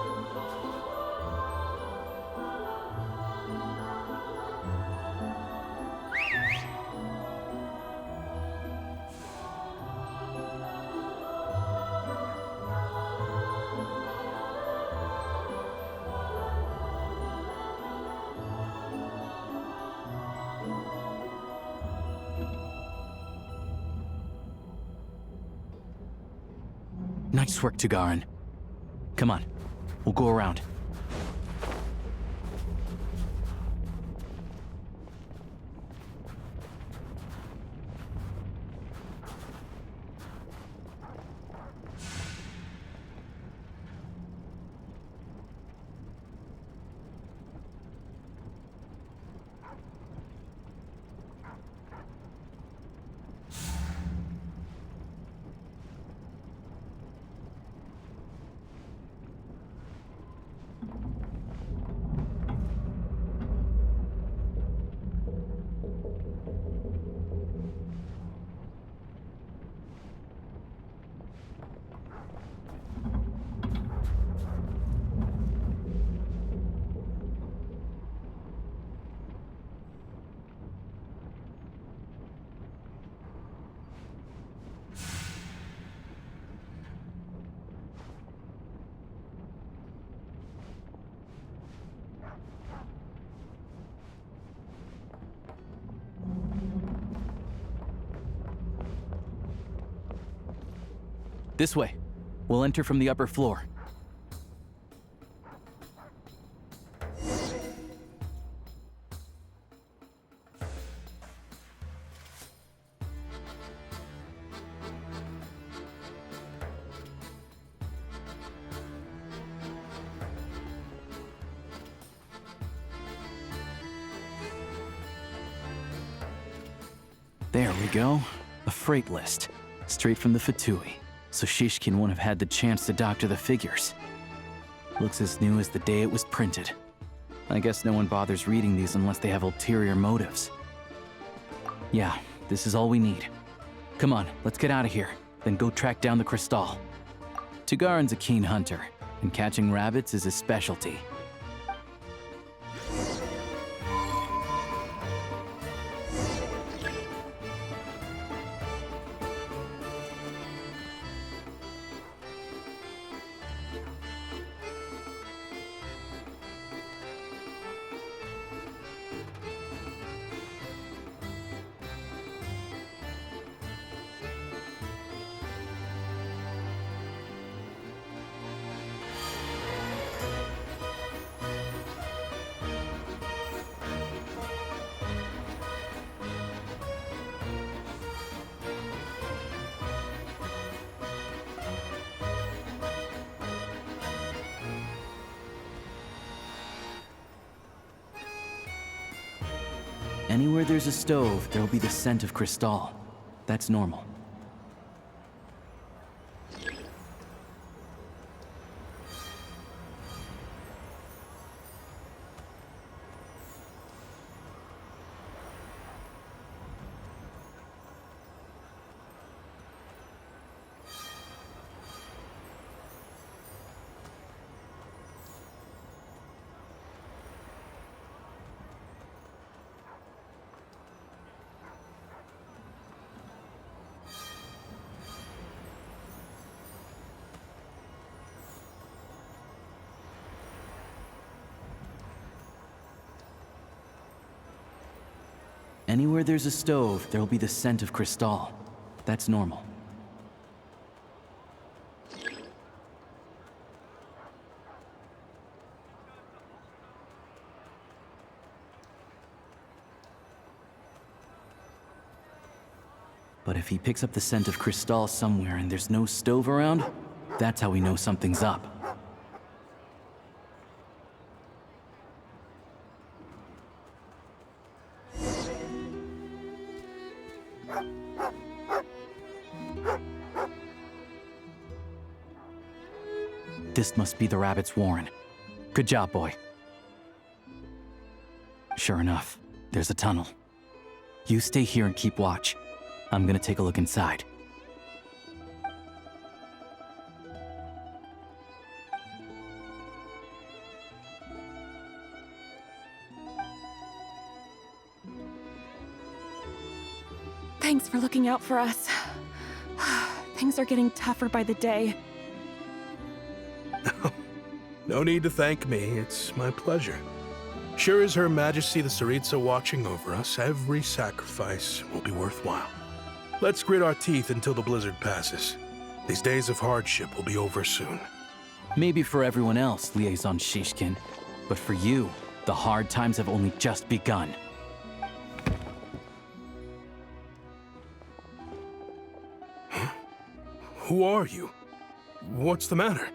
Nice work, Tagarin. Come on, we'll go around. This way. We'll enter from the upper floor. There we go. A freight list. Straight from the Fatui. So Shishkin won't have had the chance to doctor the figures. Looks as new as the day it was printed. I guess no one bothers reading these unless they have ulterior motives. Yeah, this is all we need. Come on, let's get out of here. Then go track down the Crystal. Tugarin's a keen hunter, and catching rabbits is his specialty. Anywhere there's a stove, there'll be the scent of Crystal. That's normal. Anywhere there's a stove, there'll be the scent of Crystal. That's normal. But if he picks up the scent of Crystal somewhere and there's no stove around, that's how we know something's up. This must be the rabbit's warren. Good job, boy. Sure enough, there's a tunnel. You stay here and keep watch. I'm gonna take a look inside. Thanks for looking out for us. Things are getting tougher by the day. No need to thank me. It's my pleasure. Sure as Her Majesty the Tsaritsa watching over us, every sacrifice will be worthwhile. Let's grit our teeth until the blizzard passes. These days of hardship will be over soon. Maybe for everyone else, Liaison Shishkin, but for you, the hard times have only just begun. Huh? Who are you? What's the matter?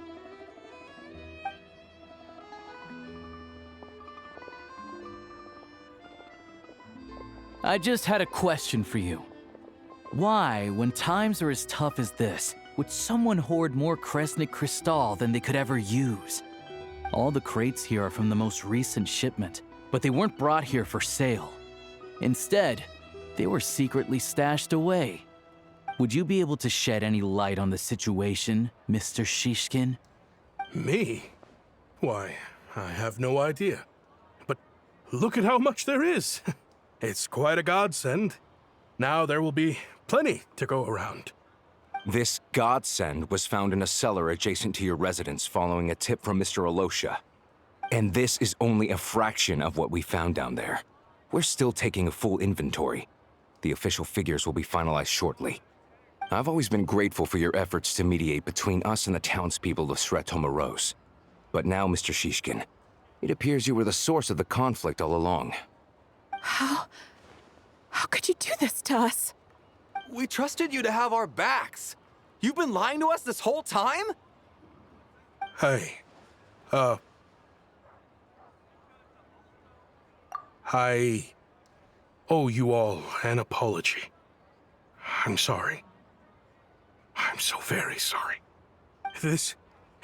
I just had a question for you. Why, when times are as tough as this, would someone hoard more Kresnik Crystal than they could ever use? All the crates here are from the most recent shipment, but they weren't brought here for sale. Instead, they were secretly stashed away. Would you be able to shed any light on the situation, Mr. Shishkin? Me? Why, I have no idea. But look at how much there is. It's quite a godsend. Now there will be plenty to go around. This godsend was found in a cellar adjacent to your residence following a tip from Mr. Alosha. And this is only a fraction of what we found down there. We're still taking a full inventory. The official figures will be finalized shortly. I've always been grateful for your efforts to mediate between us and the townspeople of Sretomaros. But now, Mr. Shishkin, it appears you were the source of the conflict all along. How could you do this to us? We trusted you to have our backs. You've been lying to us this whole time? Hey, I owe you all an apology. I'm sorry. I'm so very sorry. This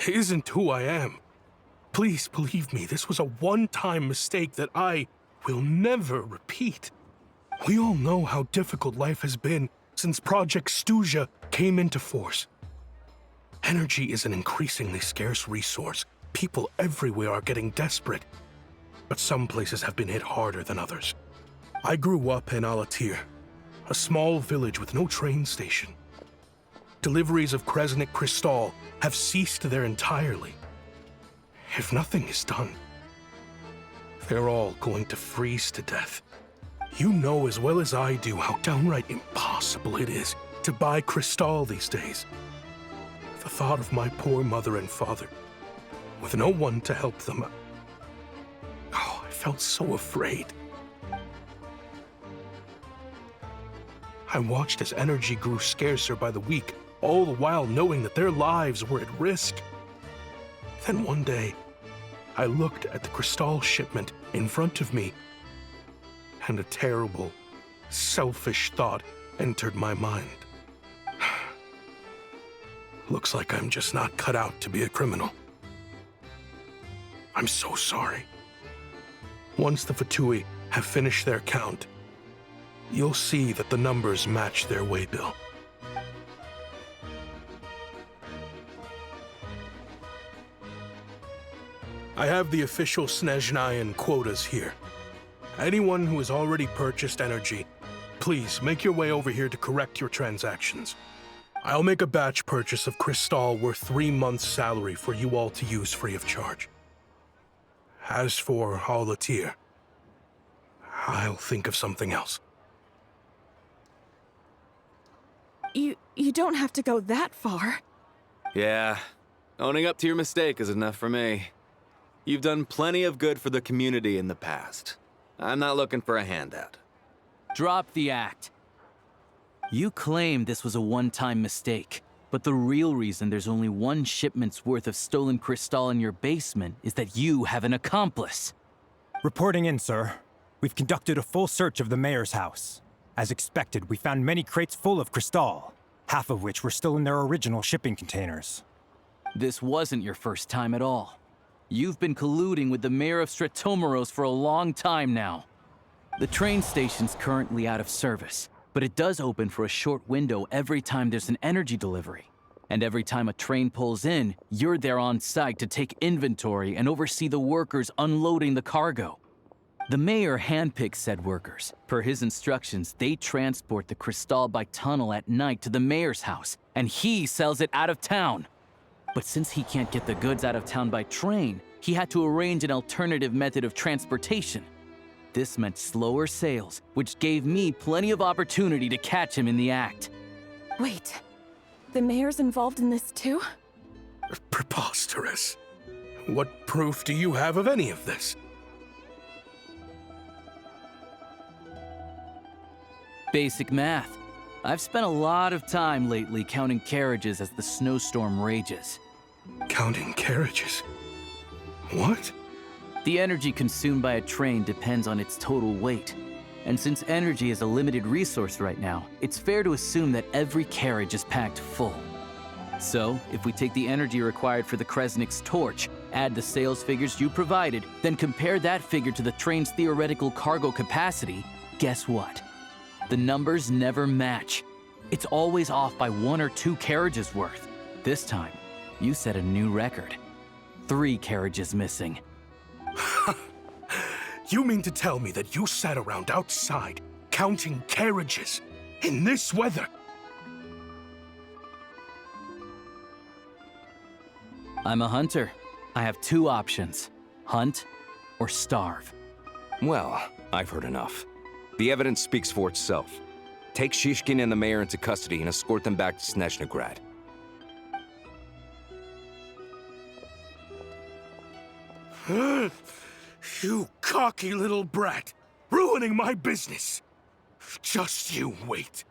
isn't who I am. Please believe me, this was a one-time mistake that I will never repeat. We all know how difficult life has been since Project Stuzha came into force. Energy is an increasingly scarce resource. People everywhere are getting desperate. But some places have been hit harder than others. I grew up in Alatir, a small village with no train station. Deliveries of Kresnik Crystal have ceased there entirely. If nothing is done, they're all going to freeze to death. You know as well as I do how downright impossible it is to buy Crystal these days. The thought of my poor mother and father, with no one to help them, I felt so afraid. I watched as energy grew scarcer by the week, all the while knowing that their lives were at risk. Then one day, I looked at the Crystal shipment in front of me, and a terrible, selfish thought entered my mind. Looks like I'm just not cut out to be a criminal. I'm so sorry. Once the Fatui have finished their count, you'll see that the numbers match their waybill. I have the official Snezhnayan quotas here. Anyone who has already purchased energy, please make your way over here to correct your transactions. I'll make a batch purchase of Crystal worth 3 months' salary for you all to use free of charge. As for Alatir, I'll think of something else. You don't have to go that far. Yeah, owning up to your mistake is enough for me. You've done plenty of good for the community in the past. I'm not looking for a handout. Drop the act. You claim this was a one-time mistake, but the real reason there's only one shipment's worth of stolen Crystal in your basement is that you have an accomplice. Reporting in, sir. We've conducted a full search of the mayor's house. As expected, we found many crates full of Crystal, half of which were still in their original shipping containers. This wasn't your first time at all. You've been colluding with the mayor of Stratomeros for a long time now. The train station's currently out of service, but it does open for a short window every time there's an energy delivery. And every time a train pulls in, you're there on site to take inventory and oversee the workers unloading the cargo. The mayor handpicks said workers. Per his instructions, they transport the Crystal by tunnel at night to the mayor's house, and he sells it out of town. But since he can't get the goods out of town by train, he had to arrange an alternative method of transportation. This meant slower sales, which gave me plenty of opportunity to catch him in the act. Wait, the mayor's involved in this too? Preposterous. What proof do you have of any of this? Basic math. I've spent a lot of time lately counting carriages as the snowstorm rages. Counting carriages? What? The energy consumed by a train depends on its total weight. And since energy is a limited resource right now, it's fair to assume that every carriage is packed full. So, if we take the energy required for the Kresnik's torch, add the sales figures you provided, then compare that figure to the train's theoretical cargo capacity, guess what? The numbers never match. It's always off by 1 or 2 carriages worth. This time, you set a new record. 3 carriages missing. You mean to tell me that you sat around outside, counting carriages, in this weather? I'm a hunter. I have 2 options. Hunt or starve. Well, I've heard enough. The evidence speaks for itself. Take Shishkin and the mayor into custody and escort them back to Snezhnaya. You cocky little brat! Ruining my business! Just you wait.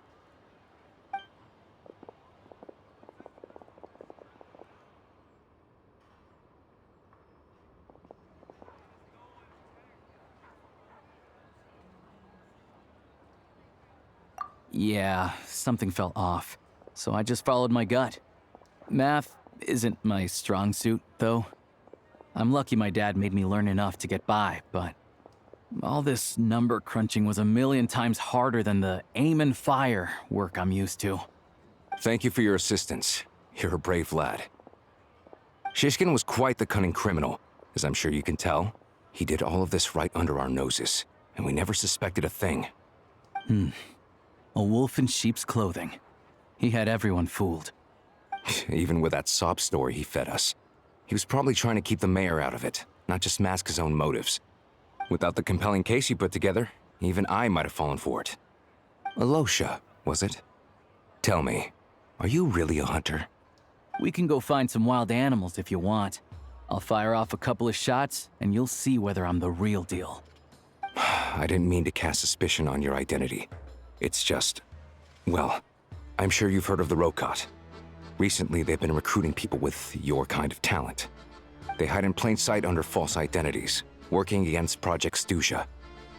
Yeah, something felt off, so I just followed my gut. Math isn't my strong suit, though. I'm lucky my dad made me learn enough to get by, but all this number crunching was a million times harder than the aim and fire work I'm used to. Thank you for your assistance. You're a brave lad. Shishkin was quite the cunning criminal, as I'm sure you can tell. He did all of this right under our noses, and we never suspected a thing. A wolf in sheep's clothing. He had everyone fooled. Even with that sob story he fed us. He was probably trying to keep the mayor out of it, not just mask his own motives. Without the compelling case you put together, even I might have fallen for it. Alosha, was it? Tell me, are you really a hunter? We can go find some wild animals if you want. I'll fire off a couple of shots, and you'll see whether I'm the real deal. I didn't mean to cast suspicion on your identity. It's just... well, I'm sure you've heard of the Rokot. Recently, they've been recruiting people with your kind of talent. They hide in plain sight under false identities, working against Project Stuzha,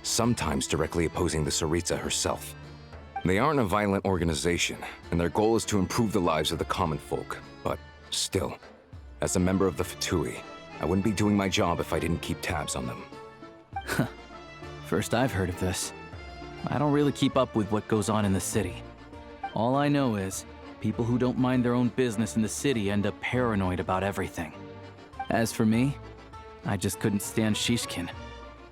sometimes directly opposing the Tsaritsa herself. They aren't a violent organization, and their goal is to improve the lives of the common folk, but still, as a member of the Fatui, I wouldn't be doing my job if I didn't keep tabs on them. First I've heard of this. I don't really keep up with what goes on in the city. All I know is, people who don't mind their own business in the city end up paranoid about everything. As for me, I just couldn't stand Shishkin.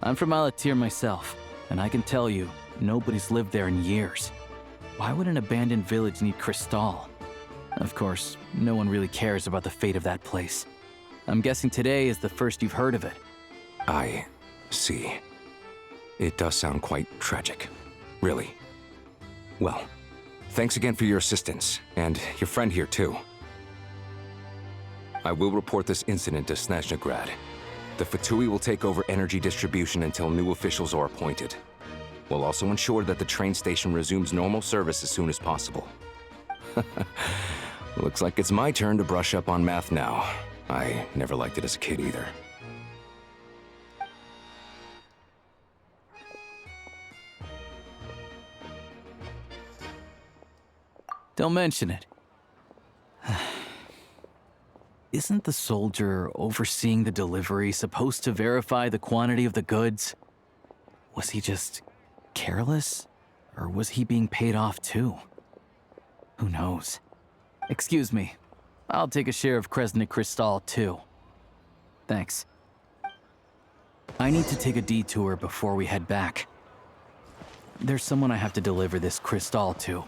I'm from Alatir myself, and I can tell you, nobody's lived there in years. Why would an abandoned village need Crystal? Of course, no one really cares about the fate of that place. I'm guessing today is the first you've heard of it. I see. It does sound quite tragic. Really. Well, thanks again for your assistance, and your friend here too. I will report this incident to Snezhnaya. The Fatui will take over energy distribution until new officials are appointed. We'll also ensure that the train station resumes normal service as soon as possible. Looks like it's my turn to brush up on math now. I never liked it as a kid either. Don't mention it. Isn't the soldier overseeing the delivery supposed to verify the quantity of the goods? Was he just careless? Or was he being paid off too? Who knows? Excuse me. I'll take a share of Kresnik Crystal too. Thanks. I need to take a detour before we head back. There's someone I have to deliver this crystal to.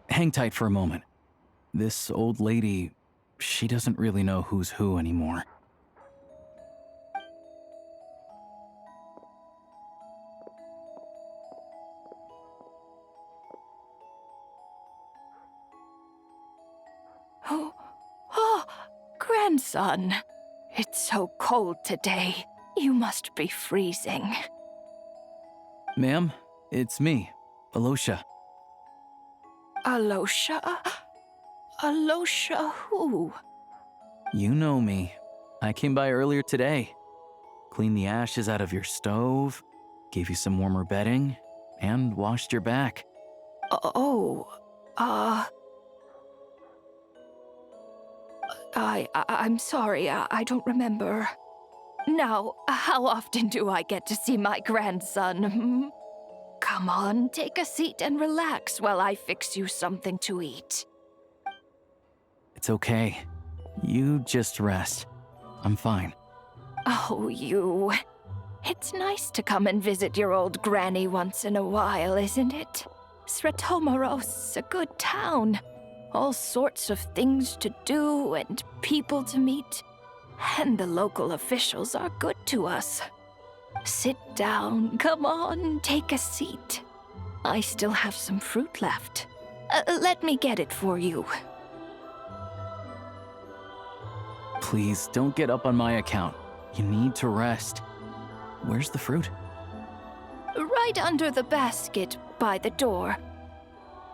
Hang tight for a moment. This old lady, she doesn't really know who's who anymore. Oh, grandson. It's so cold today. You must be freezing. Ma'am, it's me, Alosha. Alosha? Alosha who? You know me. I came by earlier today. Cleaned the ashes out of your stove, gave you some warmer bedding, and washed your back. I'm sorry, I don't remember. Now, how often do I get to see my grandson? Come on, take a seat and relax while I fix you something to eat. It's okay. You just rest. I'm fine. Oh, you. It's nice to come and visit your old granny once in a while, isn't it? Sretomaros, a good town. All sorts of things to do and people to meet. And the local officials are good to us. Sit down, come on, take a seat. I still have some fruit left. Let me get it for you. Please, don't get up on my account. You need to rest. Where's the fruit? Right under the basket by the door.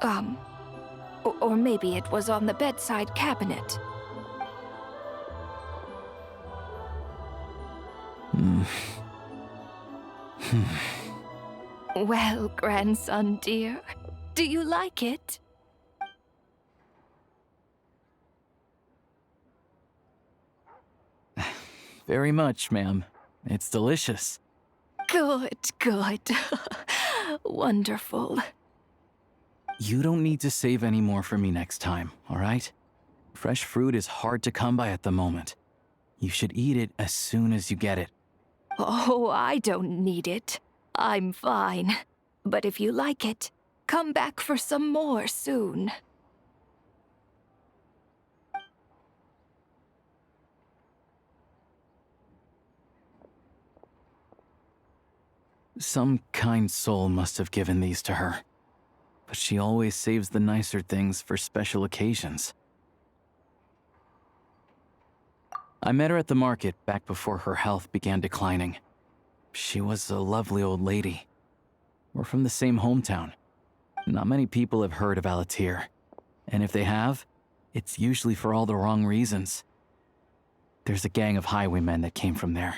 Or maybe it was on the bedside cabinet. Well, grandson dear, do you like it? Very much, ma'am. It's delicious. Good, good. Wonderful. You don't need to save any more for me next time, all right? Fresh fruit is hard to come by at the moment. You should eat it as soon as you get it. Oh, I don't need it. I'm fine. But if you like it, come back for some more soon. Some kind soul must have given these to her. But she always saves the nicer things for special occasions. I met her at the market back before her health began declining. She was a lovely old lady. We're from the same hometown. Not many people have heard of Alatir. And if they have, it's usually for all the wrong reasons. There's a gang of highwaymen that came from there.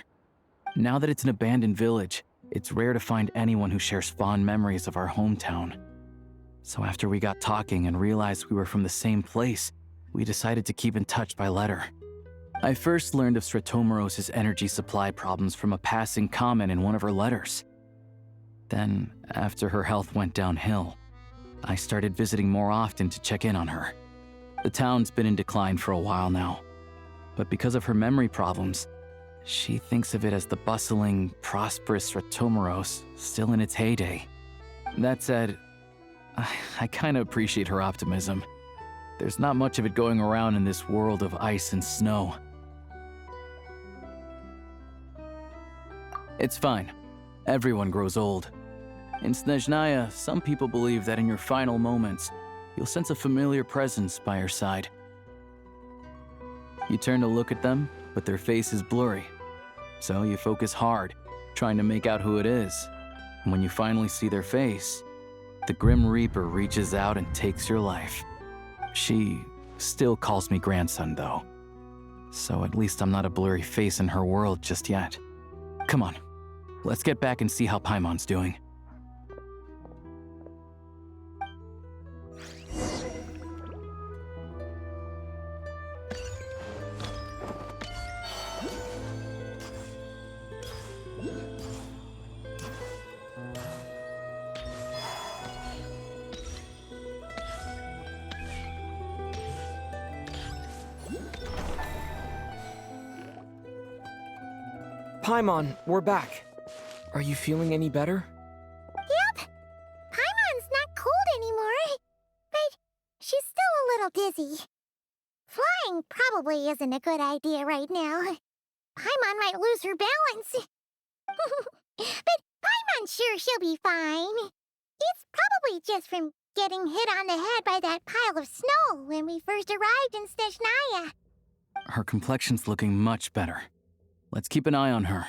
Now that it's an abandoned village, it's rare to find anyone who shares fond memories of our hometown. So after we got talking and realized we were from the same place, we decided to keep in touch by letter. I first learned of Sretomoros's energy supply problems from a passing comment in one of her letters. Then, after her health went downhill, I started visiting more often to check in on her. The town's been in decline for a while now, but because of her memory problems, she thinks of it as the bustling, prosperous Sretomoros still in its heyday. That said, I kinda appreciate her optimism. There's not much of it going around in this world of ice and snow. It's fine. Everyone grows old. In Snezhnaya, some people believe that in your final moments, you'll sense a familiar presence by your side. You turn to look at them, but their face is blurry. So you focus hard, trying to make out who it is. And when you finally see their face, the Grim Reaper reaches out and takes your life. She still calls me grandson, though. So at least I'm not a blurry face in her world just yet. Come on, let's get back and see how Paimon's doing. Paimon, we're back. Are you feeling any better? Yep. Paimon's not cold anymore, but she's still a little dizzy. Flying probably isn't a good idea right now. Paimon might lose her balance. But Paimon's sure she'll be fine. It's probably just from getting hit on the head by that pile of snow when we first arrived in Snezhnaya. Her complexion's looking much better. Let's keep an eye on her.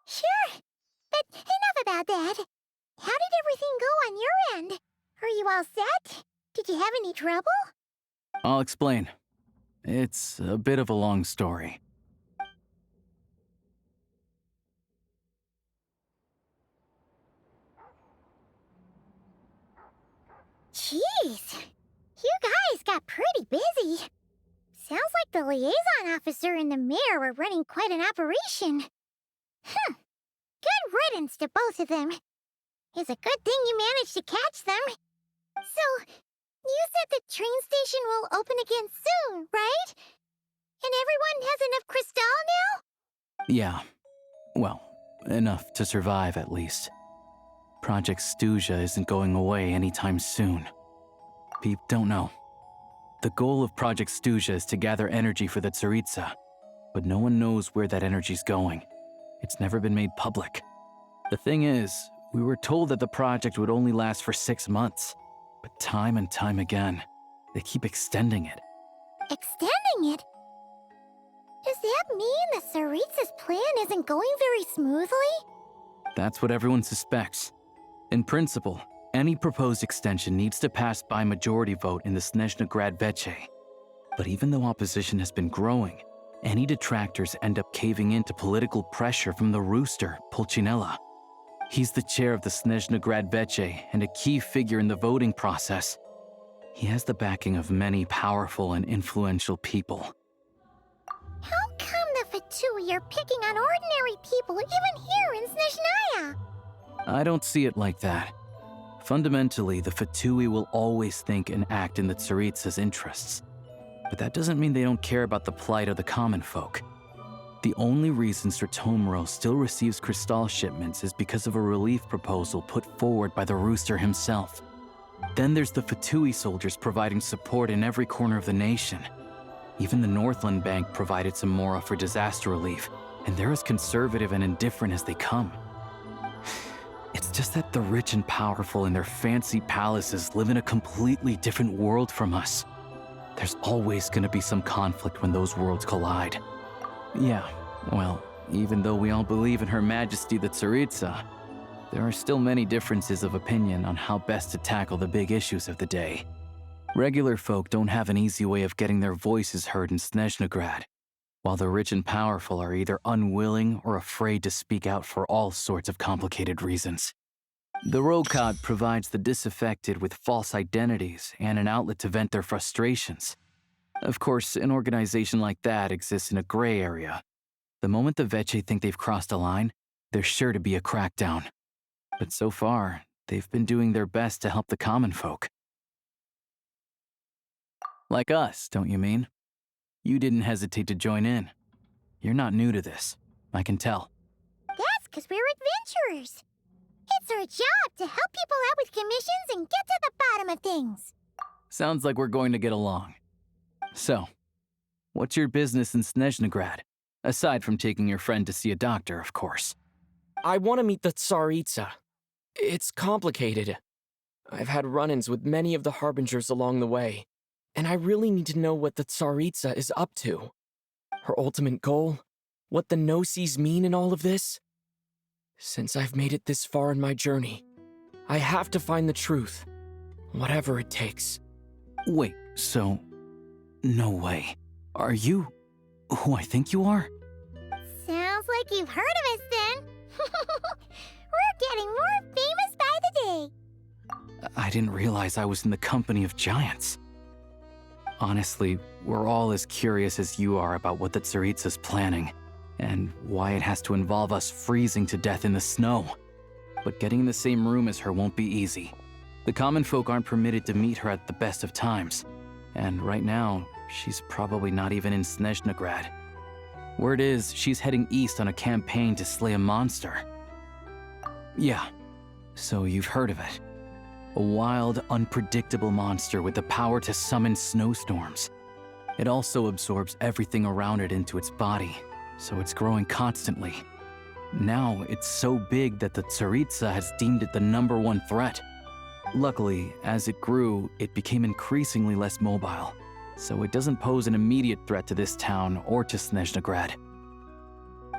Sure, but enough about that. How did everything go on your end? Are you all set? Did you have any trouble? I'll explain. It's a bit of a long story. Jeez, you guys got pretty busy. Sounds like the liaison officer and the mayor were running quite an operation. Good riddance to both of them. It's a good thing you managed to catch them. So, you said the train station will open again soon, right? And everyone has enough crystal now? Yeah. Well, enough to survive at least. Project Stuzha isn't going away anytime soon. People don't know. The goal of Project Stuzha is to gather energy for the Tsaritsa, but no one knows where that energy's going. It's never been made public. The thing is, we were told that the project would only last for 6 months, but time and time again, they keep extending it. Extending it? Does that mean the Tsaritsa's plan isn't going very smoothly? That's what everyone suspects. In principle, Any proposed extension needs to pass by majority vote in the Snezhnaya VII. But even though opposition has been growing, any detractors end up caving into political pressure from the rooster, Pulcinella. He's the chair of the Snezhnaya VII and a key figure in the voting process. He has the backing of many powerful and influential people. How come the Fatui are picking on ordinary people even here in Snezhnaya? I don't see it like that. Fundamentally, the Fatui will always think and act in the Tsaritsa's interests. But that doesn't mean they don't care about the plight of the common folk. The only reason Sratomiro still receives Crystal shipments is because of a relief proposal put forward by the Rooster himself. Then there's the Fatui soldiers providing support in every corner of the nation. Even the Northland Bank provided some mora for disaster relief, and they're as conservative and indifferent as they come. It's just that the rich and powerful in their fancy palaces live in a completely different world from us. There's always gonna be some conflict when those worlds collide. Yeah, well, even though we all believe in Her Majesty the Tsaritsa, there are still many differences of opinion on how best to tackle the big issues of the day. Regular folk don't have an easy way of getting their voices heard in Snezhnaya, while the rich and powerful are either unwilling or afraid to speak out for all sorts of complicated reasons. The Rokad provides the disaffected with false identities and an outlet to vent their frustrations. Of course, an organization like that exists in a gray area. The moment the Veche think they've crossed a line, there's sure to be a crackdown. But so far, they've been doing their best to help the common folk. Like us, don't you mean? You didn't hesitate to join in. You're not new to this, I can tell. That's because we're adventurers. It's our job to help people out with commissions and get to the bottom of things. Sounds like we're going to get along. So, what's your business in Snezhnaya? Aside from taking your friend to see a doctor, of course. I want to meet the Tsaritsa. It's complicated. I've had run-ins with many of the Harbingers along the way, and I really need to know what the Tsaritsa is up to. Her ultimate goal, what the Gnosis mean in all of this. Since I've made it this far in my journey, I have to find the truth, whatever it takes. Wait, so... no way. Are you who I think you are? Sounds like you've heard of us then. We're getting more famous by the day. I didn't realize I was in the company of giants. Honestly, we're all as curious as you are about what the Tsaritsa's planning, and why it has to involve us freezing to death in the snow. But getting in the same room as her won't be easy. The common folk aren't permitted to meet her at the best of times, and right now, she's probably not even in Snezhnaya. Word is, she's heading east on a campaign to slay a monster. Yeah, so you've heard of it. A wild, unpredictable monster with the power to summon snowstorms. It also absorbs everything around it into its body, so it's growing constantly. Now, it's so big that the Tsaritsa has deemed it the #1 threat. Luckily, as it grew, it became increasingly less mobile, so it doesn't pose an immediate threat to this town or to Snezhnaya.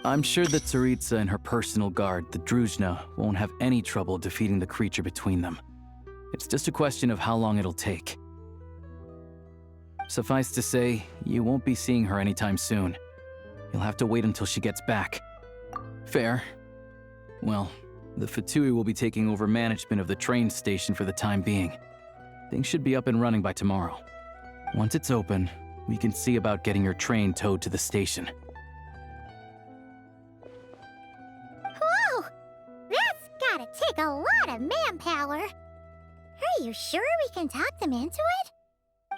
I'm sure the Tsaritsa and her personal guard, the Druzhna, won't have any trouble defeating the creature between them. It's just a question of how long it'll take. Suffice to say, you won't be seeing her anytime soon. You'll have to wait until she gets back. Fair. Well, the Fatui will be taking over management of the train station for the time being. Things should be up and running by tomorrow. Once it's open, we can see about getting your train towed to the station. Whoa! That's gotta take a lot of manpower. Are you sure we can talk them into it?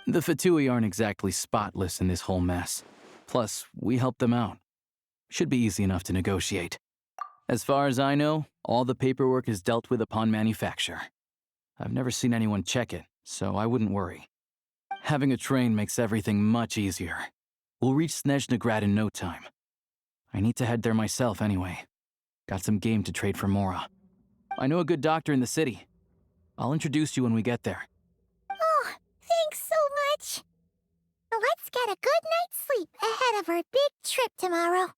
The Fatui aren't exactly spotless in this whole mess. Plus, we helped them out. Should be easy enough to negotiate. As far as I know, all the paperwork is dealt with upon manufacture. I've never seen anyone check it, so I wouldn't worry. Having a train makes everything much easier. We'll reach Snezhnaya in no time. I need to head there myself anyway. Got some game to trade for Mora. I know a good doctor in the city. I'll introduce you when we get there. Oh, thanks so much. Let's get a good night's sleep ahead of our big trip tomorrow.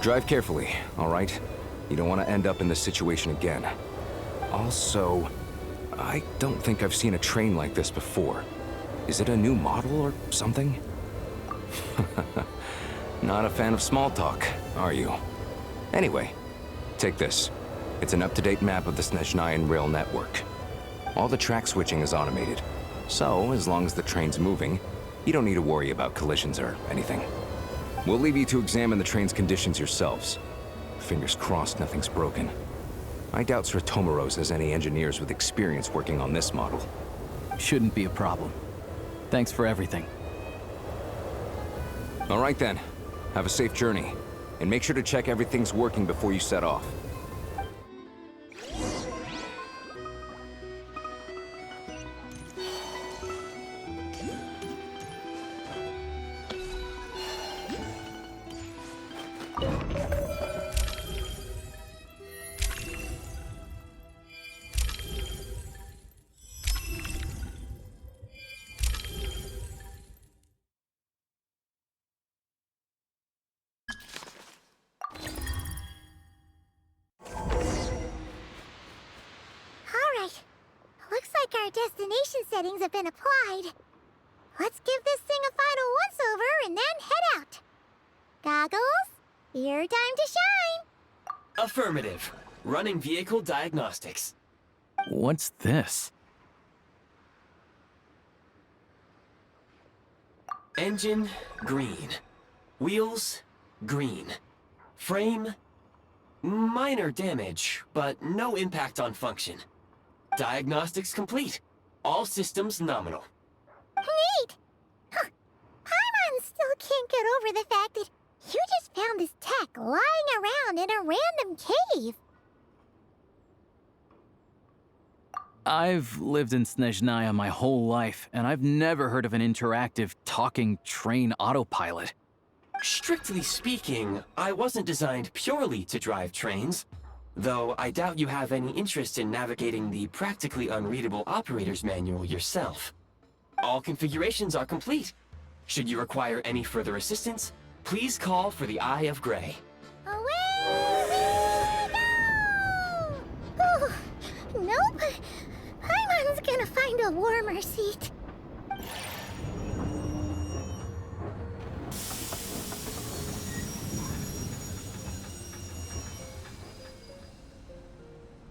Drive carefully, all right? You don't want to end up in this situation again. Also, I don't think I've seen a train like this before. Is it a new model or something? Not a fan of small talk, are you? Anyway, take this. It's an up-to-date map of the Snezhnayan rail network. All the track switching is automated, so as long as the train's moving, you don't need to worry about collisions or anything. We'll leave you to examine the train's conditions yourselves. Fingers crossed nothing's broken. I doubt Sratomaros has any engineers with experience working on this model. Shouldn't be a problem. Thanks for everything. All right then. Have a safe journey. And make sure to check everything's working before you set off. Our destination settings have been applied. Let's give this thing a final once-over and then head out. Goggles, your time to shine. Affirmative. Running vehicle diagnostics. What's this? Engine, green. Wheels, green. Frame, minor damage, but no impact on function. Diagnostics complete. All systems nominal. Neat! Huh. Paimon still can't get over the fact that you just found this tech lying around in a random cave. I've lived in Snezhnaya my whole life, and I've never heard of an interactive, talking train autopilot. Strictly speaking, I wasn't designed purely to drive trains. Though I doubt you have any interest in navigating the practically unreadable operator's manual yourself. All configurations are complete. Should you require any further assistance, please call for the Eye of Grey. Away we go! Oh, nope. Paimon's gonna find a warmer seat.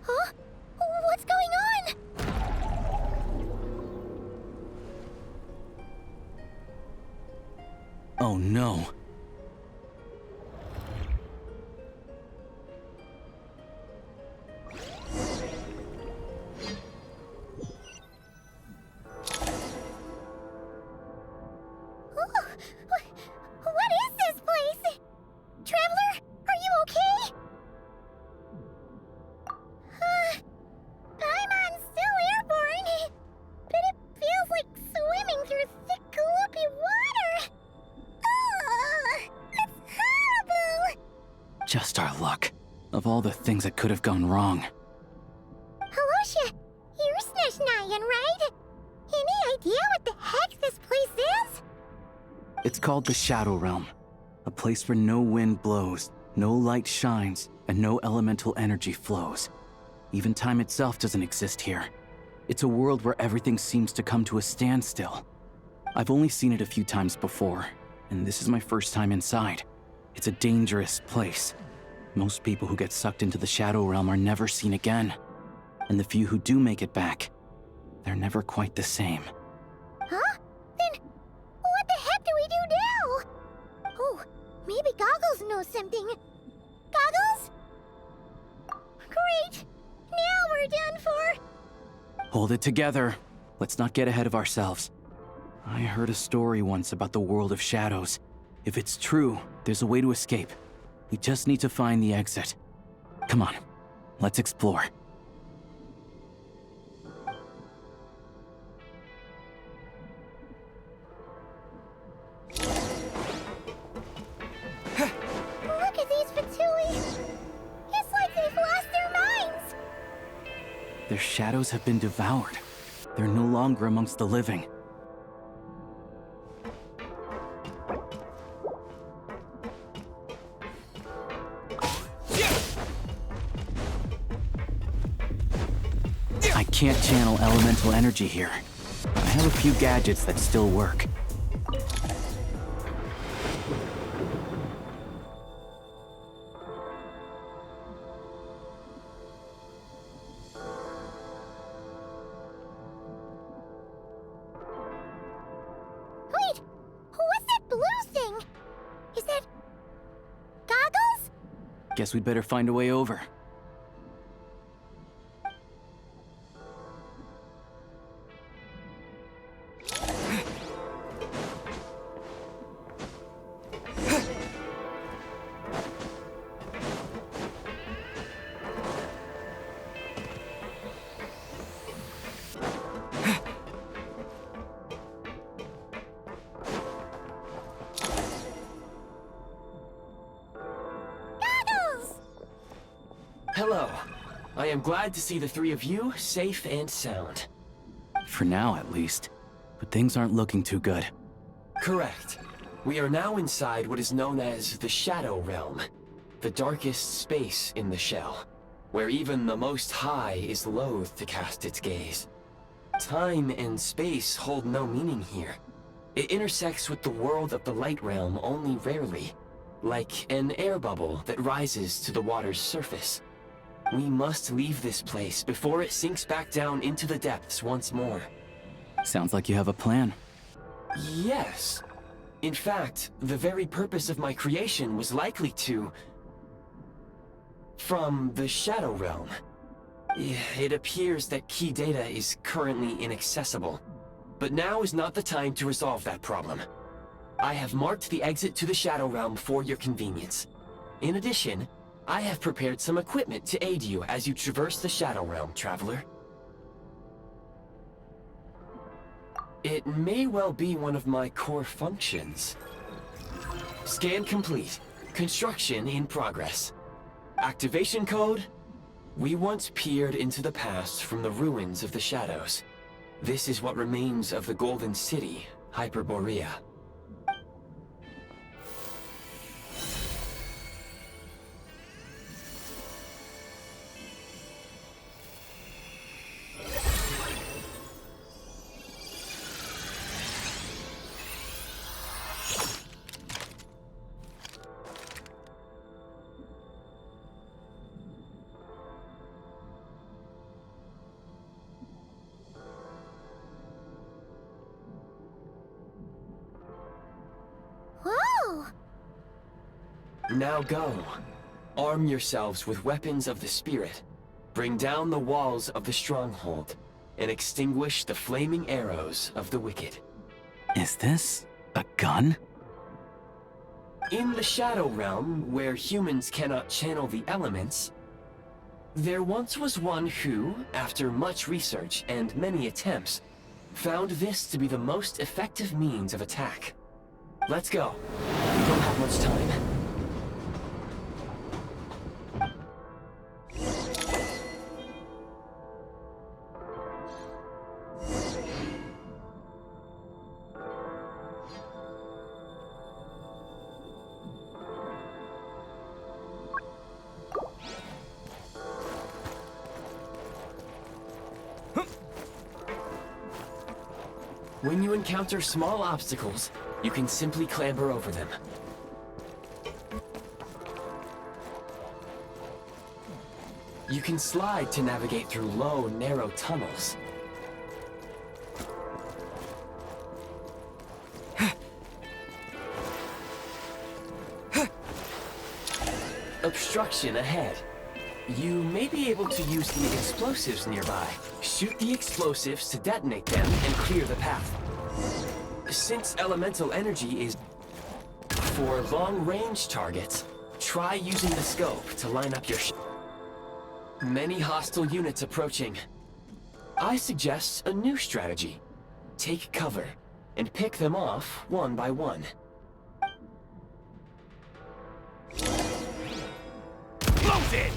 Huh? What's going on? Oh no. What is this place? Traveler, are you okay? Paimon's still airborne, but it feels like swimming through thick, gloopy water. It's horrible! Just our luck. Of all the things that could have gone wrong. Halosha, you're Snezhnayan, right? Any idea what the heck this place is? It's called the Shadow Realm. A place where no wind blows, no light shines, and no elemental energy flows. Even time itself doesn't exist here. It's a world where everything seems to come to a standstill. I've only seen it a few times before, and this is my first time inside. It's a dangerous place. Most people who get sucked into the Shadow Realm are never seen again. And the few who do make it back, they're never quite the same. Huh? Then what the heck do we do now? Oh, maybe Goggles knows something. Goggles? Great! Now we're done for! Hold it together. Let's not get ahead of ourselves. I heard a story once about the world of shadows. If it's true, there's a way to escape. We just need to find the exit. Come on, let's explore. Look at these Fatui! It's like they've lost their minds! Their shadows have been devoured. They're no longer amongst the living. I can't channel elemental energy here. I have a few gadgets that still work. Wait! What's that blue thing? Is that... goggles? Guess we'd better find a way over. Hello. I am glad to see the three of you safe and sound. For now, at least. But things aren't looking too good. Correct. We are now inside what is known as the Shadow Realm, the darkest space in the shell, where even the Most High is loath to cast its gaze. Time and space hold no meaning here. It intersects with the world of the Light Realm only rarely, like an air bubble that rises to the water's surface. We must leave this place before it sinks back down into the depths once more. Sounds like you have a plan. Yes. In fact, the very purpose of my creation was likely to... from the Shadow Realm. It appears that key data is currently inaccessible, but now is not the time to resolve that problem. I have marked the exit to the Shadow Realm for your convenience. In addition, I have prepared some equipment to aid you as you traverse the Shadow Realm, traveler. It may well be one of my core functions. Scan complete. Construction in progress. Activation code? We once peered into the past from the ruins of the shadows. This is what remains of the Golden City, Hyperborea. Whoa! Now go. Arm yourselves with weapons of the spirit. Bring down the walls of the stronghold, and extinguish the flaming arrows of the wicked. Is this a gun? In the Shadow Realm, where humans cannot channel the elements, there once was one who, after much research and many attempts, found this to be the most effective means of attack. Let's go. We don't have much time. When you encounter small obstacles, you can simply clamber over them. You can slide to navigate through low, narrow tunnels. Obstruction ahead. You may be able to use the explosives nearby. Shoot the explosives to detonate them and clear the path. Since elemental energy is for long-range targets, try using the scope to line up your Many hostile units approaching. I suggest a new strategy. Take cover and pick them off one by one. Close it!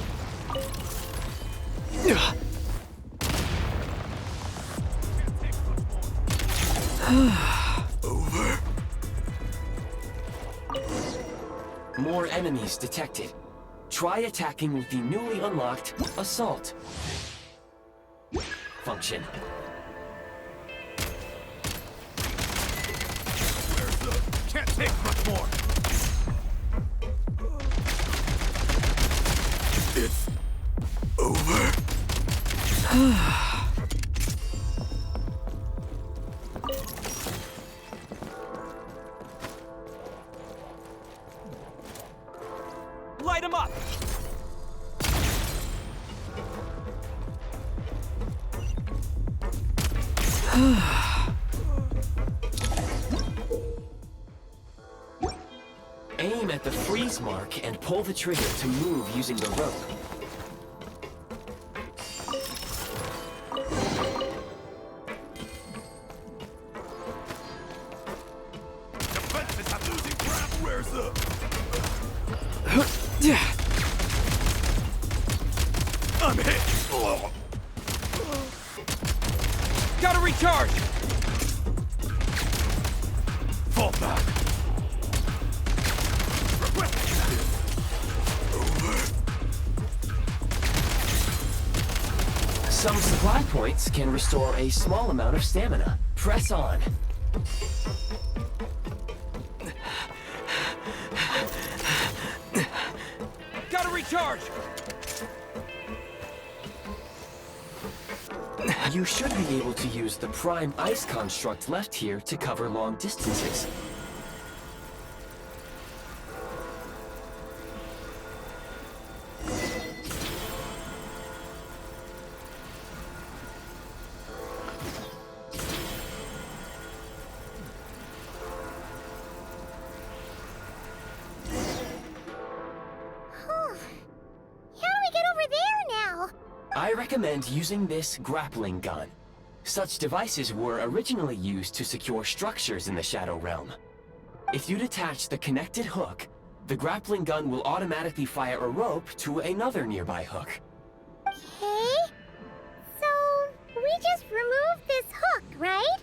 Over. More enemies detected. Try attacking with the newly unlocked Assault function. Where's the... Can't take much more. It's over. Light him up! Aim at the freeze mark and pull the trigger to move using the rope. Defenses are losing ground. Where's the... I'm hit! Gotta recharge! Fall back! Some supply points can restore a small amount of stamina. Press on. Gotta recharge! You should be able to use the Prime Ice construct left here to cover long distances. I recommend using this grappling gun. Such devices were originally used to secure structures in the Shadow Realm. If you detach the connected hook, the grappling gun will automatically fire a rope to another nearby hook. Okay. So, we just removed this hook, right?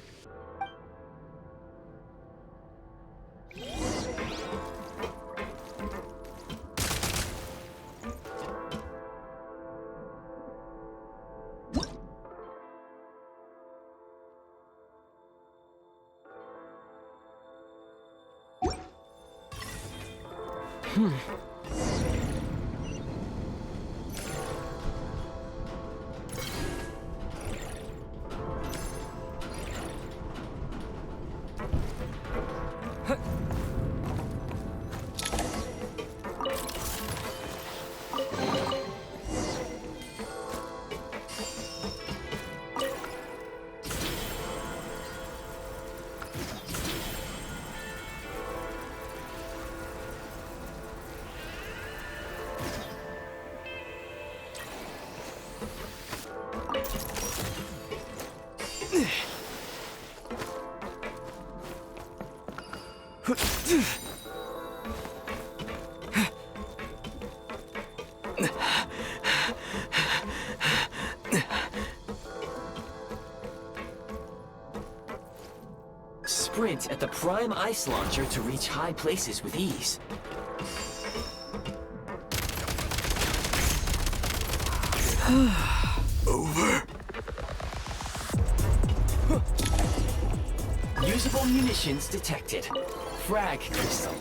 Sprint at the Prime Ice Launcher to reach high places with ease. Over. Usable munitions detected. Frag crystal.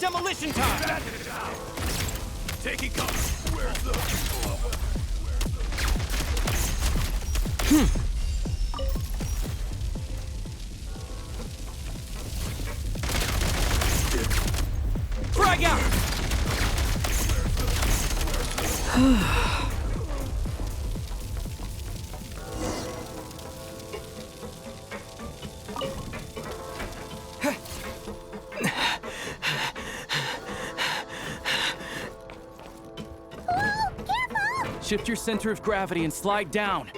Demolition time! Taking cover. Where's the... Shift your center of gravity and slide down.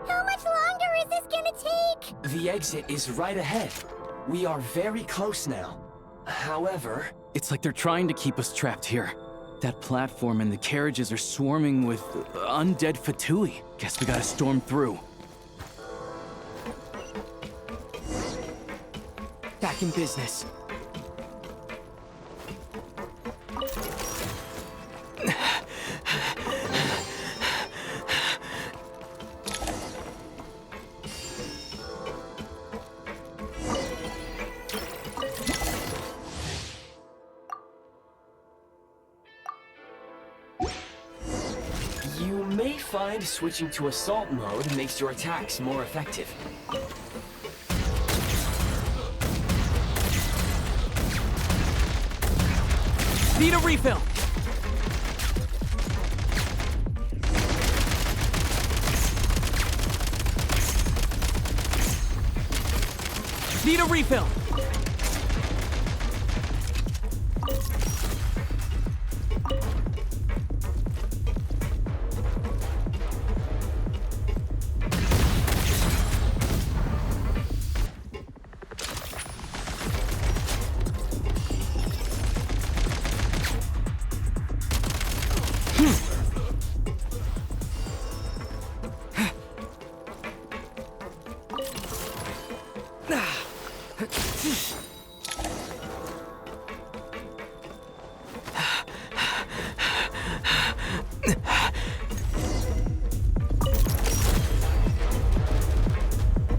How much longer is this gonna take? The exit is right ahead. We are very close now. However... It's like they're trying to keep us trapped here. That platform and the carriages are swarming with undead Fatui. Guess we gotta storm through. Back in business. You may find switching to assault mode makes your attacks more effective. Need a refill! Need a refill!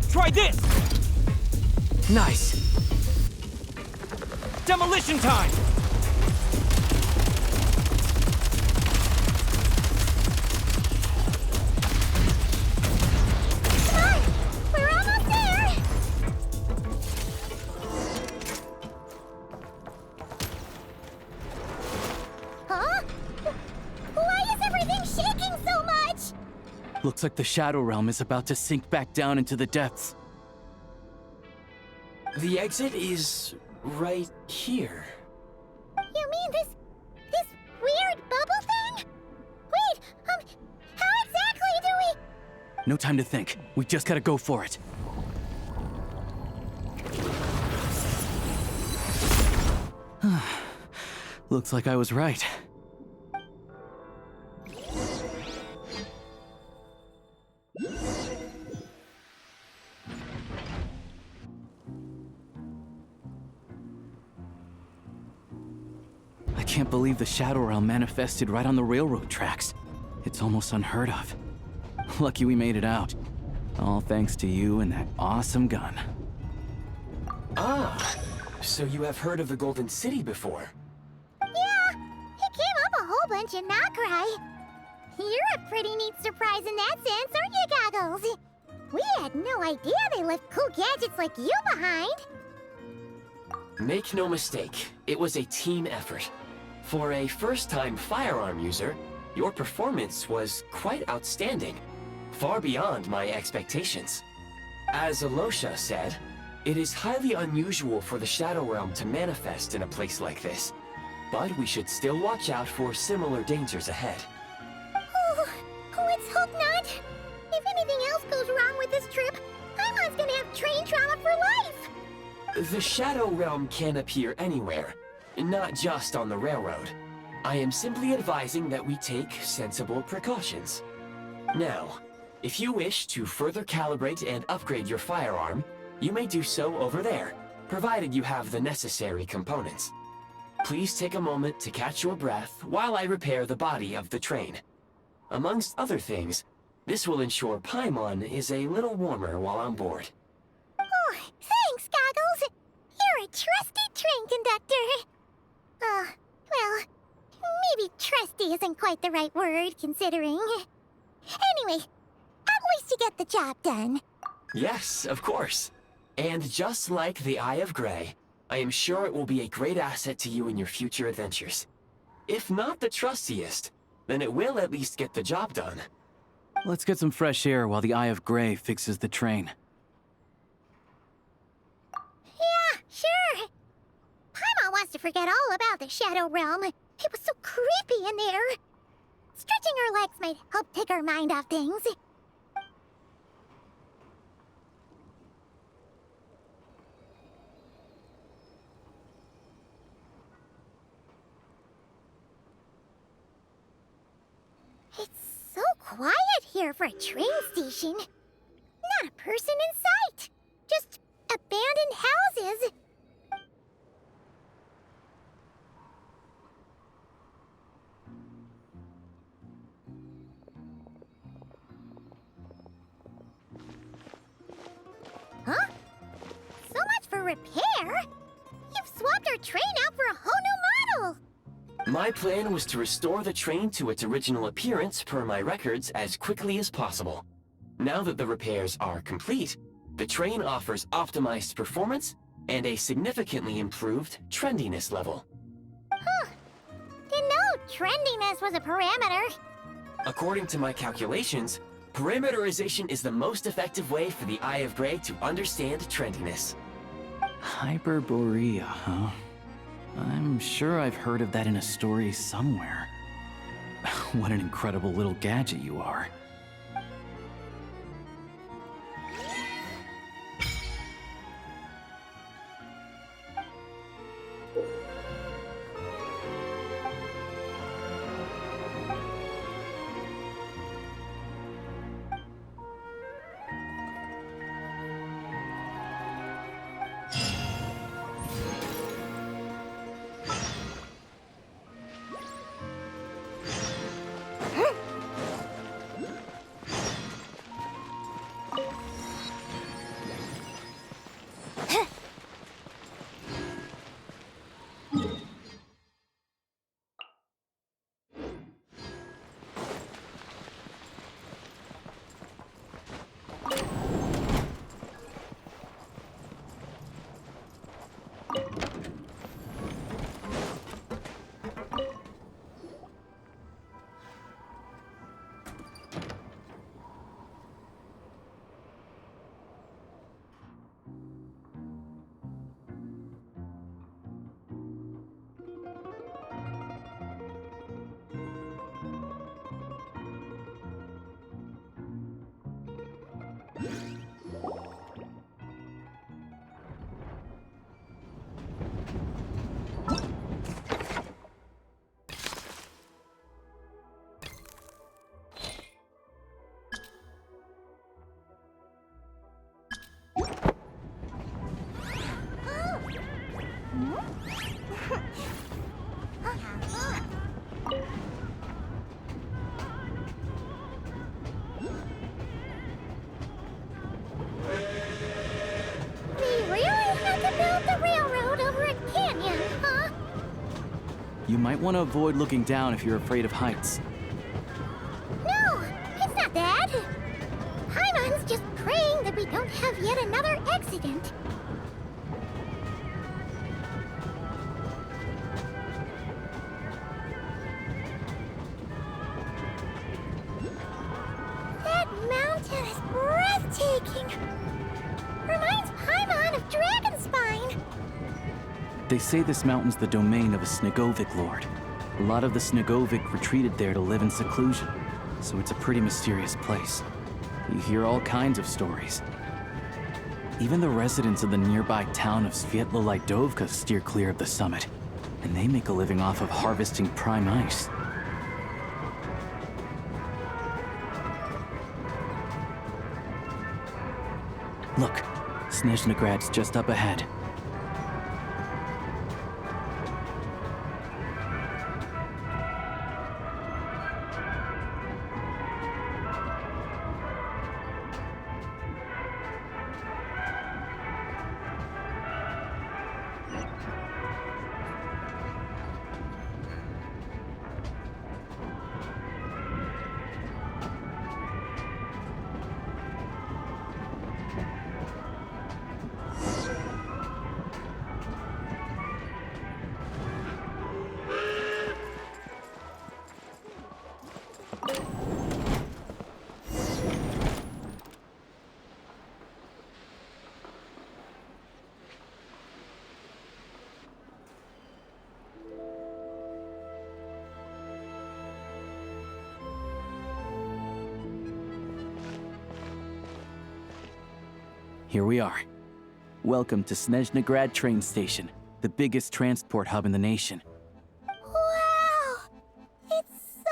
Try this! Nice. Demolition time! Come on! We're almost there! Huh? Why is everything shaking so much? Looks like the Shadow Realm is about to sink back down into the depths. The exit is right here. You mean this weird bubble thing? Wait, how exactly do we... No time to think. We just gotta go for it. Looks like I was right. I can't believe the Shadow Realm manifested right on the railroad tracks. It's almost unheard of. Lucky we made it out. All thanks to you and that awesome gun. Ah, so you have heard of the Golden City before? Yeah, it came up a whole bunch in Nokrai. You're a pretty neat surprise in that sense, aren't you, Goggles? We had no idea they left cool gadgets like you behind. Make no mistake, it was a team effort. For a first-time firearm user, your performance was quite outstanding, far beyond my expectations. As Alosha said, it is highly unusual for the Shadow Realm to manifest in a place like this, but we should still watch out for similar dangers ahead. Oh, let's hope not. If anything else goes wrong with this trip, Paimon's gonna have train trauma for life. The Shadow Realm can appear anywhere, not just on the railroad. I am simply advising that we take sensible precautions. Now, if you wish to further calibrate and upgrade your firearm, you may do so over there, provided you have the necessary components. Please take a moment to catch your breath while I repair the body of the train. Amongst other things, this will ensure Paimon is a little warmer while on board. Oh, thanks, Goggles. You're a trusty train conductor. Well, maybe trusty isn't quite the right word, considering. Anyway, at least you get the job done. Yes, of course. And just like the Eye of Grey, I am sure it will be a great asset to you in your future adventures. If not the trustiest, then it will at least get the job done. Let's get some fresh air while the Eye of Grey fixes the train. Yeah, sure. Paimon wants to forget all about the Shadow Realm. It was so creepy in there. Stretching her legs might help take her mind off things. It's so quiet here for a train station. Not a person in sight. Just abandoned houses. Huh? So much for repair? You've swapped our train out for a whole new model! My plan was to restore the train to its original appearance per my records as quickly as possible. Now that the repairs are complete, the train offers optimized performance and a significantly improved trendiness level. Huh. Didn't know trendiness was a parameter. According to my calculations, parameterization is the most effective way for the Eye of Grey to understand trendiness. Hyperborea, huh? I'm sure I've heard of that in a story somewhere. What an incredible little gadget you are. You might want to avoid looking down if you're afraid of heights. No, it's not that. Paimon's just praying that we don't have yet another accident. That mountain is breathtaking. Reminds Paimon of Dragonspine. They say this mountain's the domain of a Snegovic lord. A lot of the Snegovic retreated there to live in seclusion, so it's a pretty mysterious place. You hear all kinds of stories. Even the residents of the nearby town of Svietlo-Lidovka steer clear of the summit, and they make a living off of harvesting prime ice. Look, Snezhnagrad's just up ahead. here we are. Welcome to Snezhnaya train station, the biggest transport hub in the nation. Wow! It's so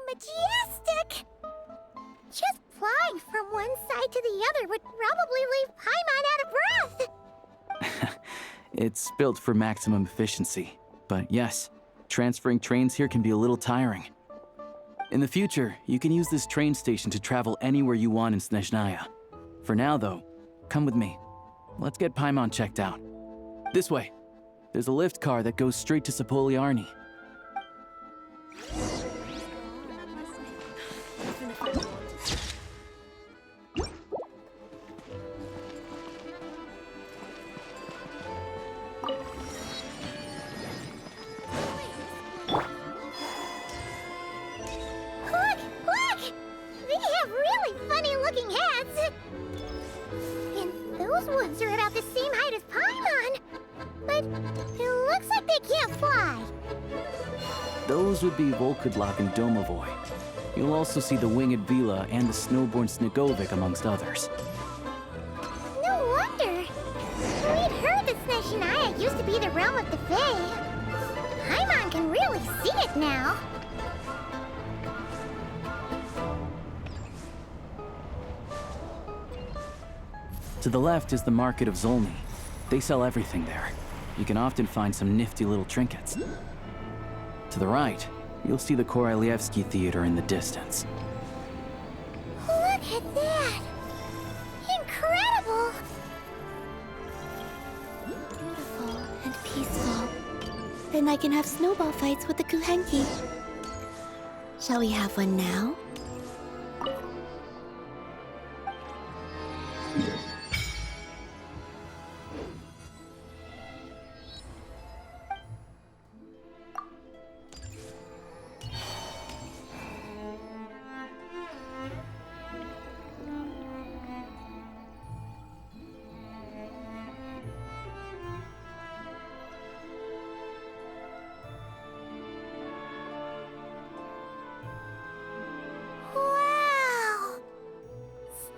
majestic! Just flying from one side to the other would probably leave Paimon out of breath! It's built for maximum efficiency, but yes, transferring trains here can be a little tiring. In the future, you can use this train station to travel anywhere you want in Snezhnaya. For now, though, come with me. Let's get Paimon checked out. This way. There's a lift car that goes straight to Sapoliarni. Those would be Volkudlak and Domovoy. You'll also see the Winged Vila and the Snowborn Snegovic amongst others. No wonder! We'd heard that Snezhnaya used to be the realm of the Fae. Paimon can really see it now. To the left is the Market of Zolny. They sell everything there. You can often find some nifty little trinkets. To the right, you'll see the Korolievsky Theater in the distance. Look at that! Incredible! Beautiful and peaceful. Then I can have snowball fights with the Kuhenki. Shall we have one now?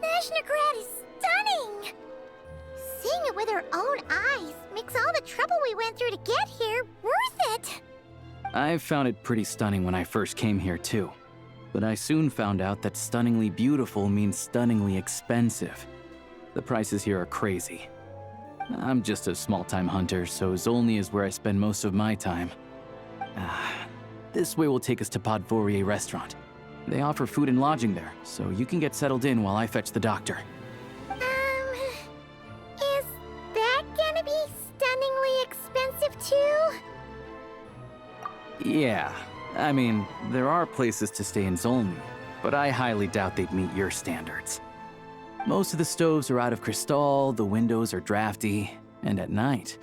Snezhnaya is stunning! Seeing it with our own eyes makes all the trouble we went through to get here worth it! I found it pretty stunning when I first came here too. But I soon found out that stunningly beautiful means stunningly expensive. The prices here are crazy. I'm just a small-time hunter, so Zolny is where I spend most of my time. This way will take us to Podvorier restaurant. They offer food and lodging there, so you can get settled in while I fetch the doctor. Is that gonna be stunningly expensive too? Yeah, I mean, there are places to stay in Zolny, but I highly doubt they'd meet your standards. Most of the stoves are out of crystal, the windows are drafty, and at night,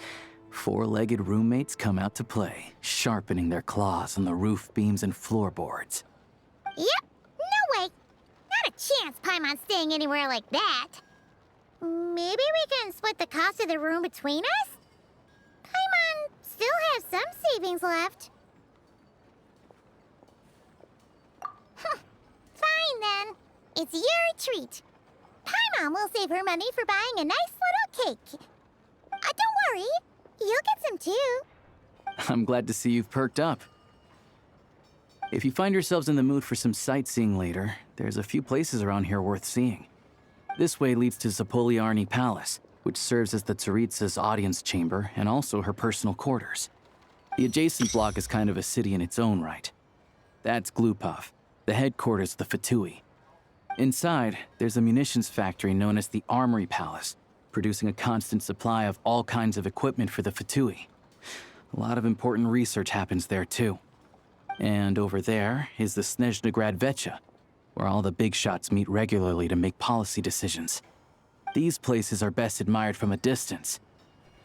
four-legged roommates come out to play, sharpening their claws on the roof beams and floorboards. Yep, no way! Not a chance Paimon's staying anywhere like that. Maybe we can split the cost of the room between us? Paimon still has some savings left. Fine then. It's your treat. Paimon will save her money for buying a nice little cake. Don't worry, you'll get some too. I'm glad to see you've perked up. If you find yourselves in the mood for some sightseeing later, there's a few places around here worth seeing. This way leads to Sapoliarni Palace, which serves as the Tsaritsa's audience chamber and also her personal quarters. The adjacent block is kind of a city in its own right. That's Glupov, the headquarters of the Fatui. Inside, there's a munitions factory known as the Armory Palace, producing a constant supply of all kinds of equipment for the Fatui. A lot of important research happens there too. And over there is the Snezhnaya Vecha, where all the big shots meet regularly to make policy decisions. These places are best admired from a distance.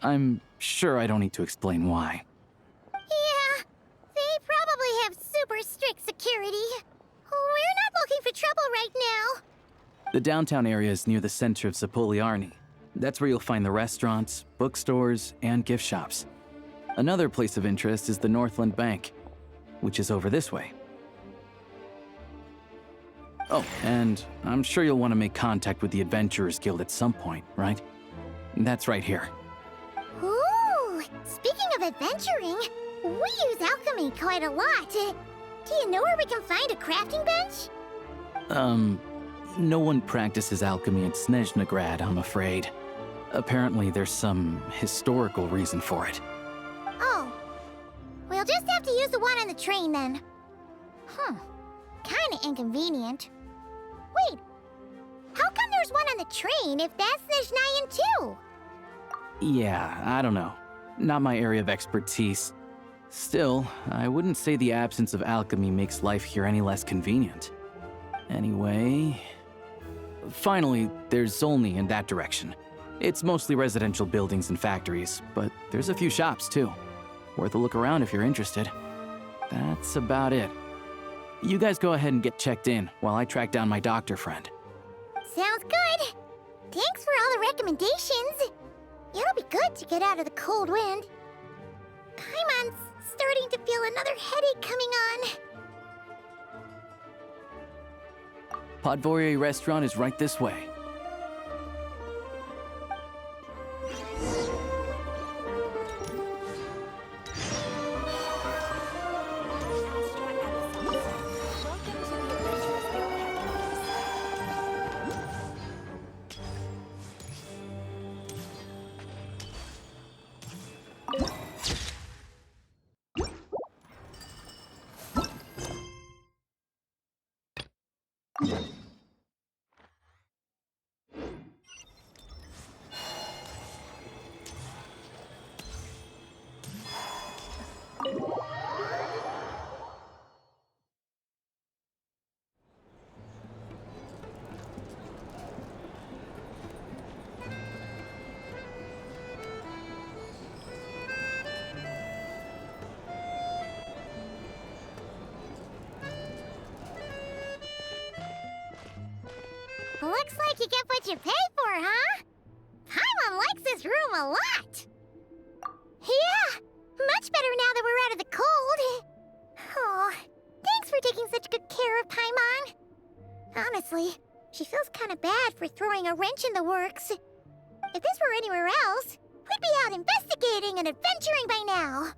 I'm sure I don't need to explain why. Yeah, they probably have super strict security. We're not looking for trouble right now. The downtown area is near the center of Sapoliarni. That's where you'll find the restaurants, bookstores, and gift shops. Another place of interest is the Northland Bank, which is over this way. Oh, and I'm sure you'll want to make contact with the Adventurers Guild at some point, right? That's right here. Ooh, speaking of adventuring, we use alchemy quite a lot. Do you know where we can find a crafting bench? No one practices alchemy at Snezhnaya, I'm afraid. Apparently, there's some historical reason for it. Oh. We'll just have to use the one on the train then. Kinda inconvenient. Wait, how come there's one on the train if that's Snezhnayan too? Yeah, I don't know. Not my area of expertise. Still, I wouldn't say the absence of alchemy makes life here any less convenient. Anyway... Finally, there's Zolny in that direction. It's mostly residential buildings and factories, but there's a few shops too. Worth a look around if you're interested. That's about it. You guys go ahead and get checked in while I track down my doctor friend. Sounds good. Thanks for all the recommendations. It'll be good to get out of the cold wind. Paimon's starting to feel another headache coming on. Podvorye restaurant is right this way. Looks like you get what you pay for, huh? Paimon likes this room a lot. Yeah, much better now that we're out of the cold. Oh, thanks for taking such good care of Paimon. Honestly, she feels kind of bad for throwing a wrench in the works. If this were anywhere else, we'd be out investigating and adventuring by now.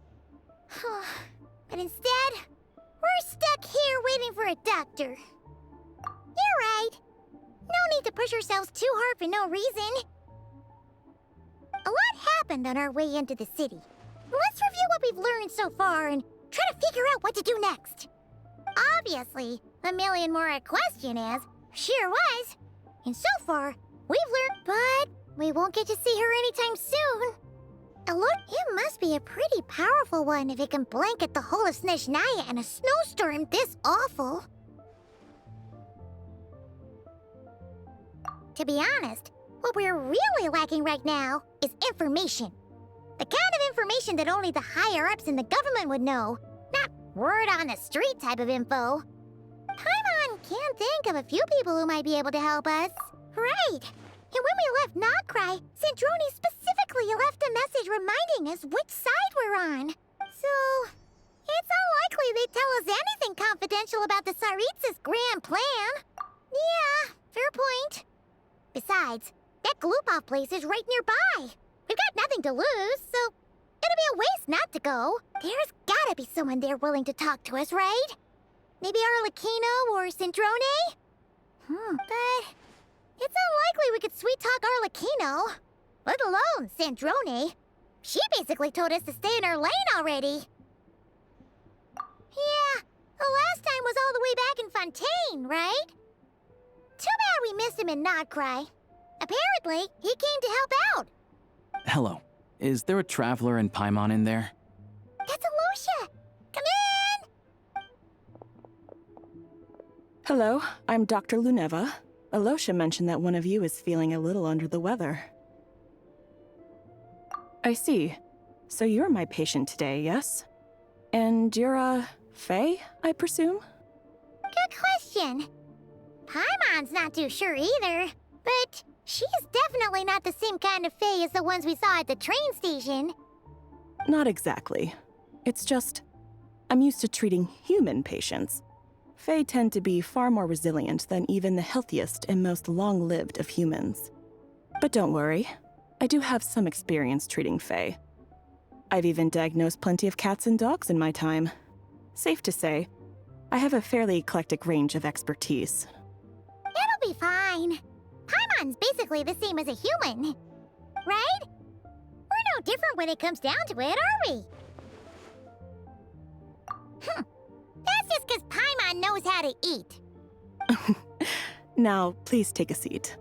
But instead, we're stuck here waiting for a doctor. You're right. No need to push ourselves too hard for no reason. A lot happened on our way into the city. Let's review what we've learned so far and try to figure out what to do next. Obviously, a million more a question is, sure was. And so far, we've learned, but we won't get to see her anytime soon. Look, it must be a pretty powerful one if it can blanket the whole of Snezhnaya in a snowstorm this awful. To be honest, what we're really lacking right now is information. The kind of information that only the higher-ups in the government would know, not word-on-the-street type of info. Paimon can think of a few people who might be able to help us. Right. And when we left Notcry, Sandrone specifically left a message reminding us which side we're on. So, it's unlikely they'd tell us anything confidential about the Tsaritsa's grand plan. Yeah, fair point. Besides, that Glupov place is right nearby. We've got nothing to lose, so it'll be a waste not to go. There's gotta be someone there willing to talk to us, right? Maybe Arlecchino or Sandrone? But it's unlikely we could sweet-talk Arlecchino, let alone Sandrone. She basically told us to stay in her lane already. Yeah, the last time was all the way back in Fontaine, right? Too bad we missed him in Notcry. Apparently, he came to help out. Hello. Is there a traveler and Paimon in there? That's Alosha! Come in! Hello, I'm Dr. Luneva. Alosha mentioned that one of you is feeling a little under the weather. I see. So you're my patient today, yes? And you're, Faye, I presume? Good question. Paimon's not too sure either, but she's definitely not the same kind of Fae as the ones we saw at the train station. Not exactly. It's just, I'm used to treating human patients. Fae tend to be far more resilient than even the healthiest and most long-lived of humans. But don't worry. I do have some experience treating Fae. I've even diagnosed plenty of cats and dogs in my time. Safe to say, I have a fairly eclectic range of expertise. It'll be fine. Paimon's basically the same as a human, right? We're no different when it comes down to it, are we? That's just because Paimon knows how to eat. Now, please take a seat.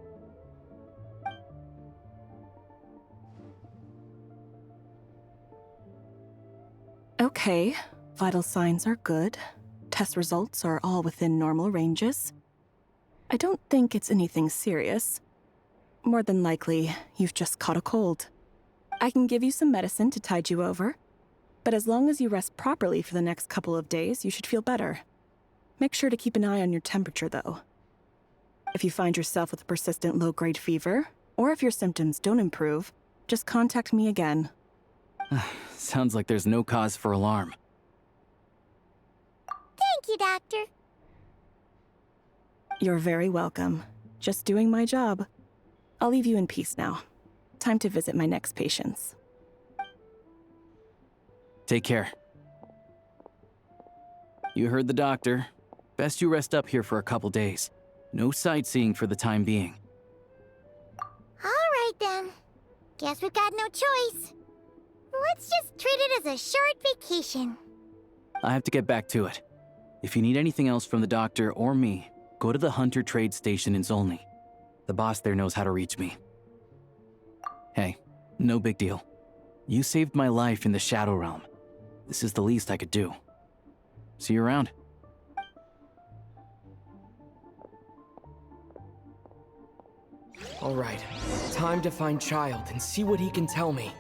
Okay, vital signs are good. Test results are all within normal ranges. I don't think it's anything serious. More than likely, you've just caught a cold. I can give you some medicine to tide you over, but as long as you rest properly for the next couple of days, you should feel better. Make sure to keep an eye on your temperature, though. If you find yourself with a persistent low-grade fever, or if your symptoms don't improve, just contact me again. Sounds like there's no cause for alarm. Thank you, Doctor. You're very welcome. Just doing my job. I'll leave you in peace now. Time to visit my next patients. Take care. You heard the doctor. Best you rest up here for a couple days. No sightseeing for the time being. All right, then. Guess we've got no choice. Let's just treat it as a short vacation. I have to get back to it. If you need anything else from the doctor or me, go to the Hunter Trade Station in Zolny. The boss there knows how to reach me. Hey, no big deal. You saved my life in the Shadow Realm. This is the least I could do. See you around. All right, time to find Child and see what he can tell me.